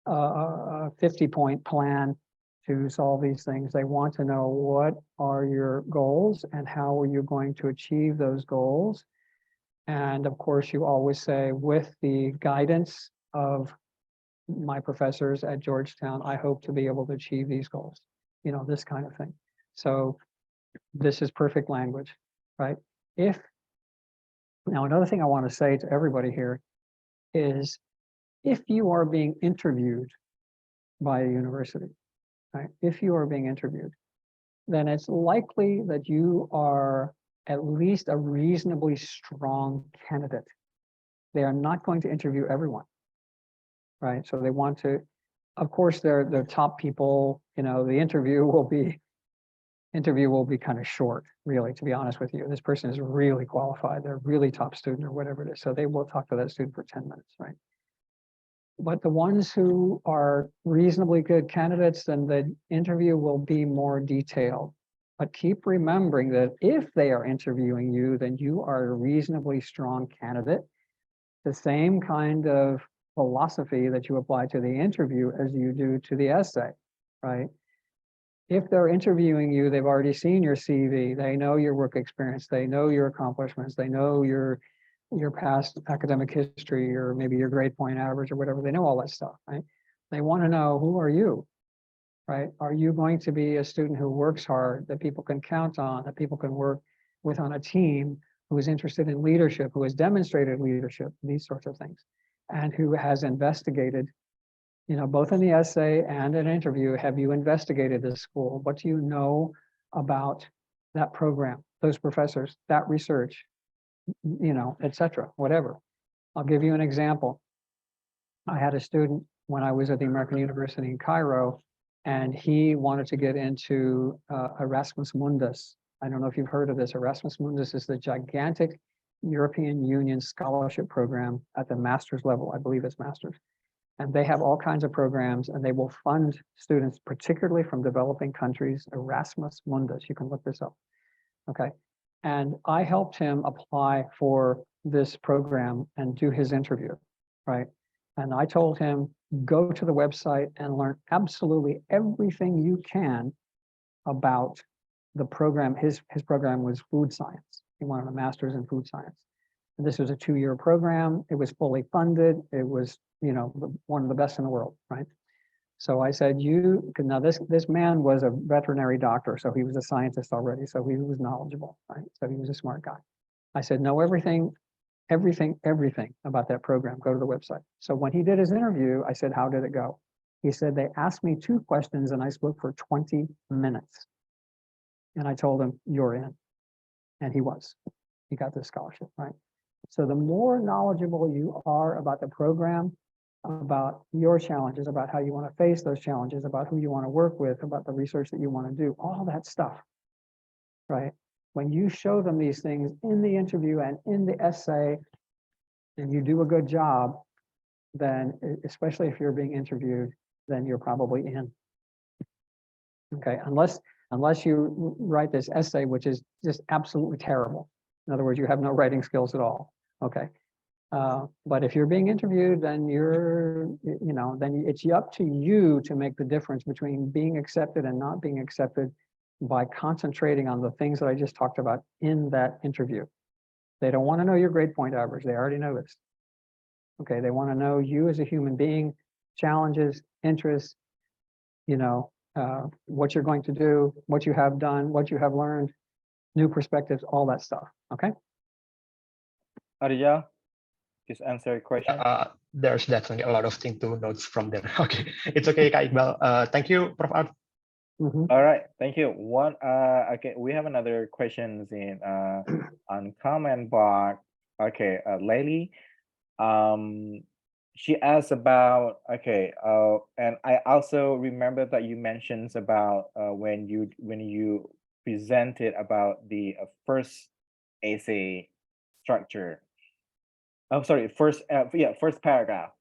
a 50-point plan to solve these things. They want to know what are your goals and how are you going to achieve those goals. And of course, you always say, with the guidance of my professors at Georgetown, I hope to be able to achieve these goals, you know, this kind of thing. So this is perfect language, right? Now, another thing I want to say to everybody here is, if you are being interviewed by a university, right? If you are being interviewed, then it's likely that you are at least a reasonably strong candidate. They are not going to interview everyone, right? So they want to, of course, they're the top people, you know, the interview will be kind of short, really, to be honest with you. This person is really qualified. They're really top student or whatever it is. So they will talk to that student for 10 minutes, right? But the ones who are reasonably good candidates, then the interview will be more detailed. But keep remembering that if they are interviewing you, then you are a reasonably strong candidate. The same kind of philosophy that you apply to the interview as you do to the essay, right? If they're interviewing you, they've already seen your CV, they know your work experience, they know your accomplishments, they know your past academic history, or maybe your grade point average or whatever. They know all that stuff, right? They want to know, who are you, right? Are you going to be a student who works hard, that people can count on, that people can work with on a team? who is interested in leadership, who has demonstrated leadership, these sorts of things, and who has investigated, both in the essay and an interview, have you investigated this school? What do you know about that program, those professors, that research, et cetera, whatever. I'll give you an example. I had a student when I was at the American University in Cairo, and he wanted to get into Erasmus Mundus. I don't know if you've heard of this. Erasmus Mundus is the gigantic European Union scholarship program at the master's level. I believe it's master's. And they have all kinds of programs, and they will fund students, particularly from developing countries. Erasmus Mundus, you can look this up. Okay. And I helped him apply for this program and do his interview, right? And I told him, go to the website and learn absolutely everything you can about the program. His program was food science. He wanted a master's in food science. And this was a 2-year program. It was fully funded. It was, one of the best in the world, right? So I said, now this man was a veterinary doctor, so he was a scientist already, so he was knowledgeable, right? So he was a smart guy. I said, know everything about that program. Go to the website. So when he did his interview, I said, how did it go? He said, they asked me 2 questions and I spoke for 20 minutes. And I told him, you're in. And he was. He got this scholarship, right? So the more knowledgeable you are about the program, about your challenges, about how you want to face those challenges, about who you want to work with, about the research that you want to do, all that stuff, right? When you show them these things in the interview and in the essay, and you do a good job, then, especially if you're being interviewed, then you're probably in. Okay, unless you write this essay, which is just absolutely terrible. In other words, you have no writing skills at all. Okay. But if you're being interviewed, then then it's up to you to make the difference between being accepted and not being accepted by concentrating on the things that I just talked about in that interview. They don't want to know your grade point average. They already know this. Okay, they want to know you as a human being, challenges, interests, what you're going to do, what you have done, what you have learned, new perspectives, all that stuff. Okay.
Arya, just answer your question.
There's definitely a lot of things to note from there. Okay, it's okay, Kak Iqbal. Thank you, Prof. Art.
All right, thank you. Okay, we have another questions in on comment box. Okay, Layli, she asked about, okay, and I also remember that you mentioned about when you presented about the first essay structure. Oh, sorry, first paragraph,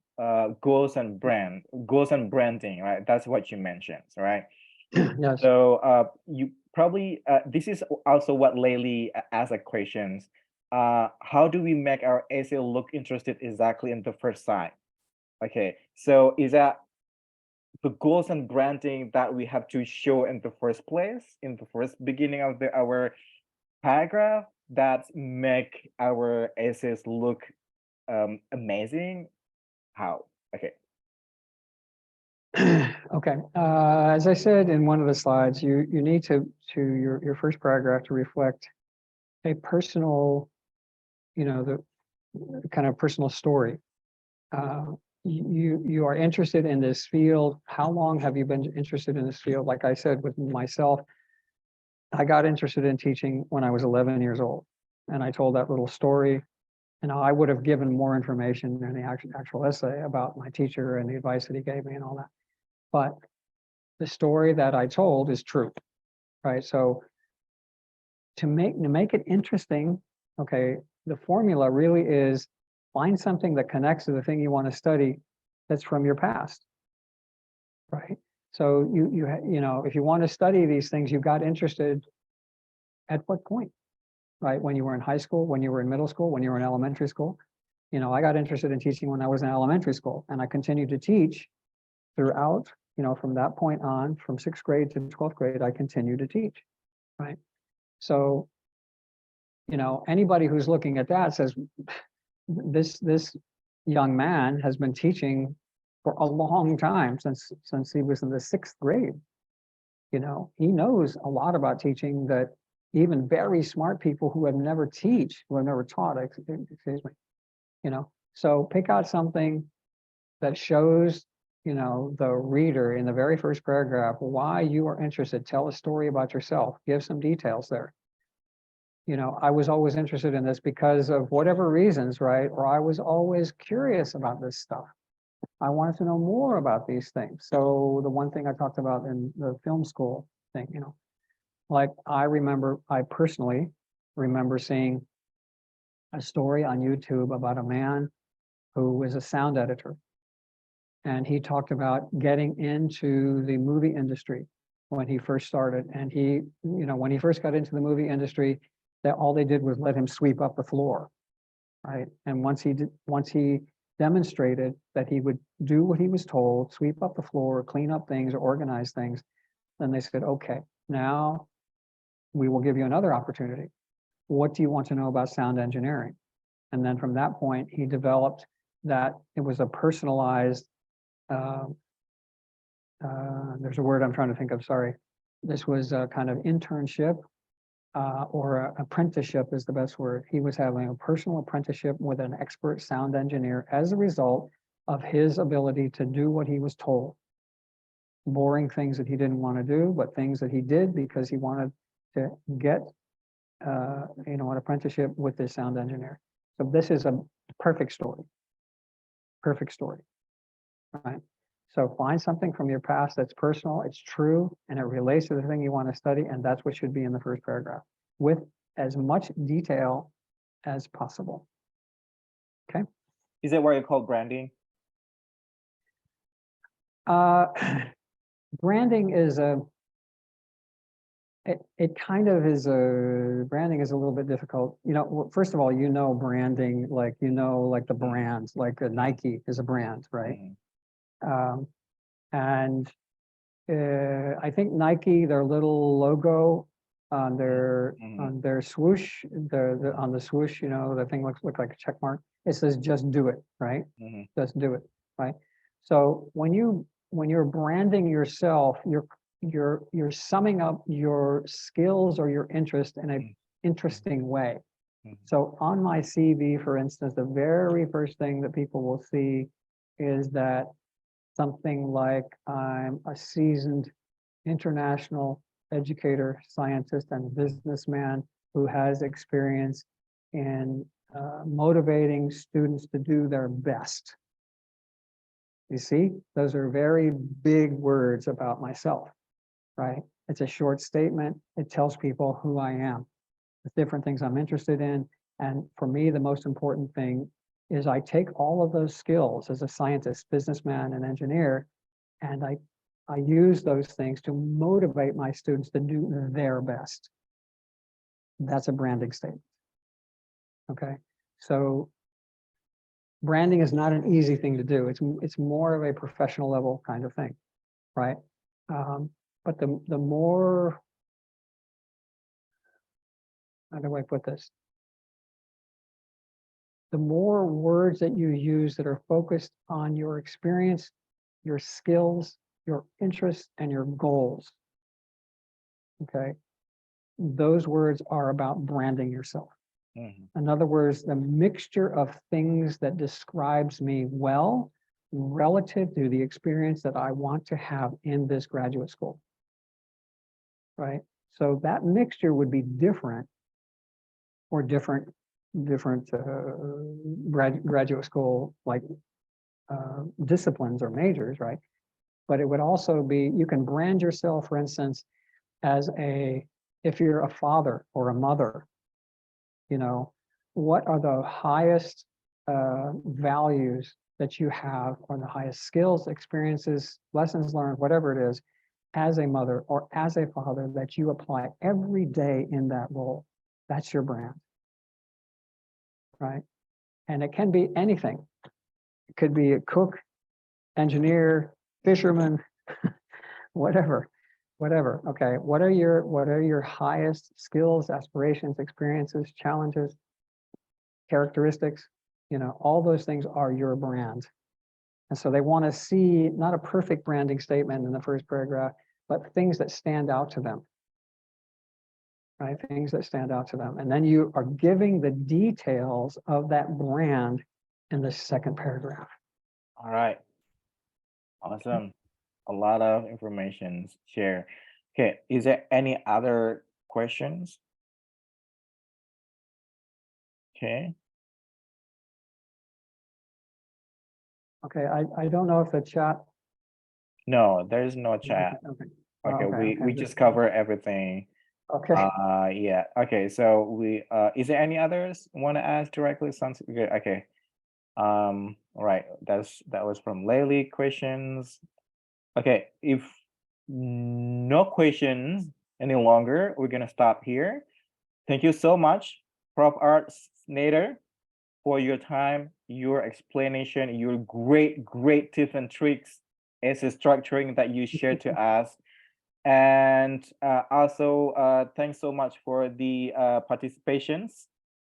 goals and branding, right? That's what you mentioned, right?
Yes.
So you probably, this is also what Layli asked a questions. How do we make our essay look interested exactly in the first side? Okay, so is that the goals and branding that we have to show in the first place, in the first beginning of our paragraph, that make our essays look amazing? How? Okay.
Okay. As I said in one of the slides, you need your first paragraph to reflect a personal, the kind of personal story. You are interested in this field. How long have you been interested in this field? Like I said, with myself, I got interested in teaching when I was 11 years old, and I told that little story. And I would have given more information in the actual essay about my teacher and the advice that he gave me and all that. But the story that I told is true, right? So to make it interesting, okay, the formula really is find something that connects to the thing you want to study that's from your past, right? So if you want to study these things, you got interested at what point, right? When you were in high school, when you were in middle school, when you were in elementary school. I got interested in teaching when I was in elementary school, and I continued to teach throughout, from that point on, from 6th grade to 12th grade, I continued to teach, right? So, anybody who's looking at that says, this young man has been teaching for a long time, since he was in the 6th grade. He knows a lot about teaching that even very smart people who have never taught, excuse me, you know. So pick out something that shows, you know, the reader in the very first paragraph why you are interested. Tell a story about yourself. Give some details there. You know, I was always interested in this because of whatever reasons, right? Or I was always curious about this stuff. I wanted to know more about these things. So the one thing I talked about in the film school thing, you know, like I personally remember seeing a story on YouTube about a man who was a sound editor. And he talked about getting into the movie industry when he first started. And he, you know, when he first got into the movie industry, that all they did was let him sweep up the floor, right? And once he demonstrated that he would do what he was told, sweep up the floor, clean up things, organize things, then they said, okay, now we will give you another opportunity. What do you want to know about sound engineering? And then from that point, he developed that it was a personalized, there's a word I'm trying to think of, sorry. This was a kind of internship or apprenticeship is the best word. He was having a personal apprenticeship with an expert sound engineer as a result of his ability to do what he was told. Boring things that he didn't want to do, but things that he did because he wanted to get you know, an apprenticeship with this sound engineer. So this is a perfect story. Perfect story, right? So find something from your past that's personal, it's true, and it relates to the thing you want to study, and that's what should be in the first paragraph with as much detail as possible. Okay.
Is that what you call branding?
Branding is it kind of is branding is a little bit difficult. You know, first of all, you know, branding, like, you know, like the brands, like Nike is a brand, right? Mm-hmm. And I think Nike, their little logo on their on their swoosh, on the swoosh, you know, the thing looks like a check mark. It says "just do it," right? Mm-hmm. Just do it, right? So when you're branding yourself, you're summing up your skills or your interest in a interesting way. So on my CV, for instance, the very first thing that people will see is that something like I'm a seasoned international educator, scientist, and businessman who has experience in motivating students to do their best. You see, those are very big words about myself, right? It's a short statement. It tells people who I am, the different things I'm interested in. And for me, the most important thing is I take all of those skills as a scientist, businessman, and engineer, and I use those things to motivate my students to do their best. That's a branding statement. Okay, so branding is not an easy thing to do. It's more of a professional level kind of thing, right? But the more, how do I put this? The more words that you use that are focused on your experience, your skills, your interests, and your goals, okay? Those words are about branding yourself. Mm-hmm. In other words, the mixture of things that describes me well relative to the experience that I want to have in this graduate school, right? So that mixture would be different for different graduate school like disciplines or majors, right? But it would also be, you can brand yourself, for instance, as if you're a father or a mother, you know, what are the highest values that you have, or the highest skills, experiences, lessons learned, whatever it is, as a mother or as a father that you apply every day in that role. That's your brand, right? And it can be anything. It could be a cook, engineer, fisherman, whatever. Okay, what are your highest skills, aspirations, experiences, challenges, characteristics? You know, all those things are your brand. And so they want to see not a perfect branding statement in the first paragraph, but things that stand out to them. right? Things that stand out to them. And then you are giving the details of that brand in the second paragraph.
All right. Awesome. A lot of information shared. Okay, is there any other questions? Okay.
Okay, I don't know if the chat.
No, there's no chat.
Okay.
Okay, we
good.
just cover everything.
Okay.
Yeah. Okay, so we is there any others want to ask directly? Sounds good. Okay. All right. That was from Laylee questions. Okay, if no questions any longer, we're gonna stop here. Thank you so much, Prof. Art Snyder, for your time, your explanation, your great tips and tricks as a structuring that you shared to us. And also, thanks so much for the participations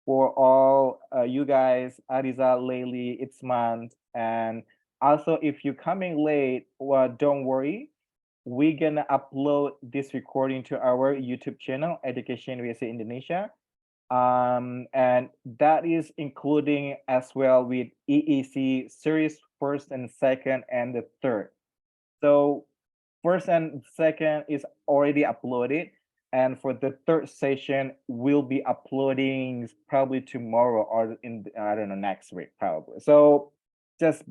for all you guys, Ariza, Laylee, Itzman, and also if you're coming late, well, don't worry. We're gonna upload this recording to our YouTube channel, EducationUSA Indonesia. And that is including as well with EEC series 1st and 2nd and the 3rd. So 1st and 2nd is already uploaded, and for the 3rd session we'll be uploading probably tomorrow or in I don't know, next week probably. So just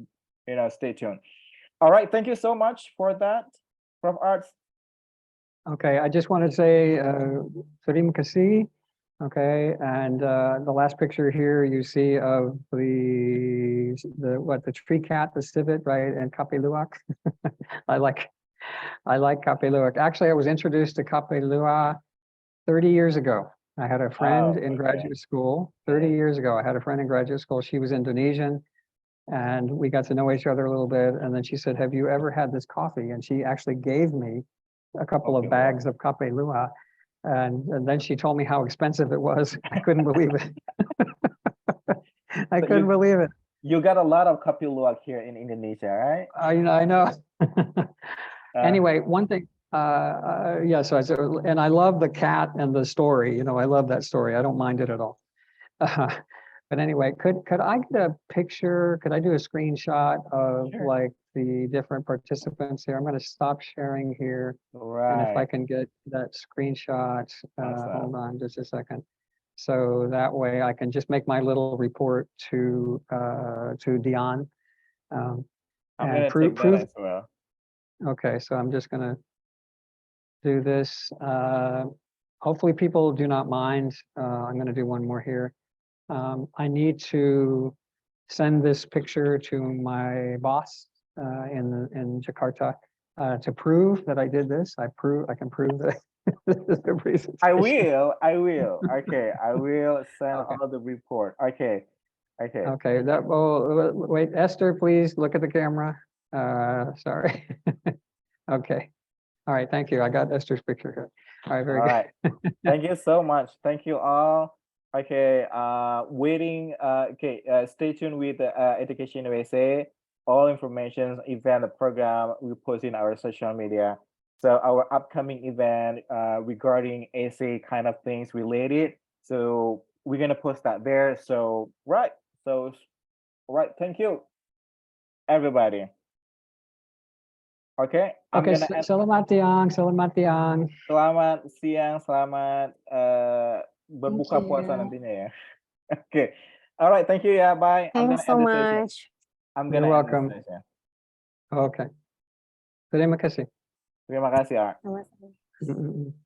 stay tuned. All right, thank you so much for that, Prof. Arts.
Okay, I just want to say terima kasih. Okay, and the last picture here you see of the tree cat, the civet, right, and Kapeluak. I like Kapeluak. Actually, I was introduced to Kapelua 30 years ago. I had a friend in graduate school 30 years ago. I had a friend in graduate school. She was Indonesian, and we got to know each other a little bit. And then she said, "Have you ever had this coffee?" And she actually gave me a couple of bags of Kapelua. And then she told me how expensive it was. I couldn't believe it. I couldn't believe it.
You got a lot of Kapeluak here in Indonesia, right?
I know. Anyway, one thing, yeah, so and I love the cat and the story, I love that story. I don't mind it at all. But anyway, could I get a picture? Could I do a screenshot of like the different participants here? I'm going to stop sharing here.
Right.
And if I can get that screenshot, hold on just a second. So that way I can just make my little report to Dion.
I'm going to take that as well.
Okay, so I'm just going to do this. Hopefully people do not mind. I'm going to do one more here. I need to send this picture to my boss in Jakarta to prove that I did this. I can prove that this is the presentation.
I will. Okay, I will send all the report. Okay.
Okay. Wait, Esther, please look at the camera. Sorry. Okay. All right. Thank you. I got Esther's picture here. All right. Very good.
Thank you so much. Thank you all. Okay. Waiting. Okay. Stay tuned with EducationUSA. All information, event, the program we post in our social media. So our upcoming event regarding essay kind of things related. So we're gonna post that there. So right. Thank you, everybody. Okay.
Okay. Selamat siang. Selamat siang.
Selamat siang. Selamat berbuka puasa nantinya ya. Okay. All right. Thank you. Yeah. Bye.
Thanks so much.
I'm gonna.
You're welcome. Okay. Terima kasih.
Terima kasih, Art.
Sama-sama.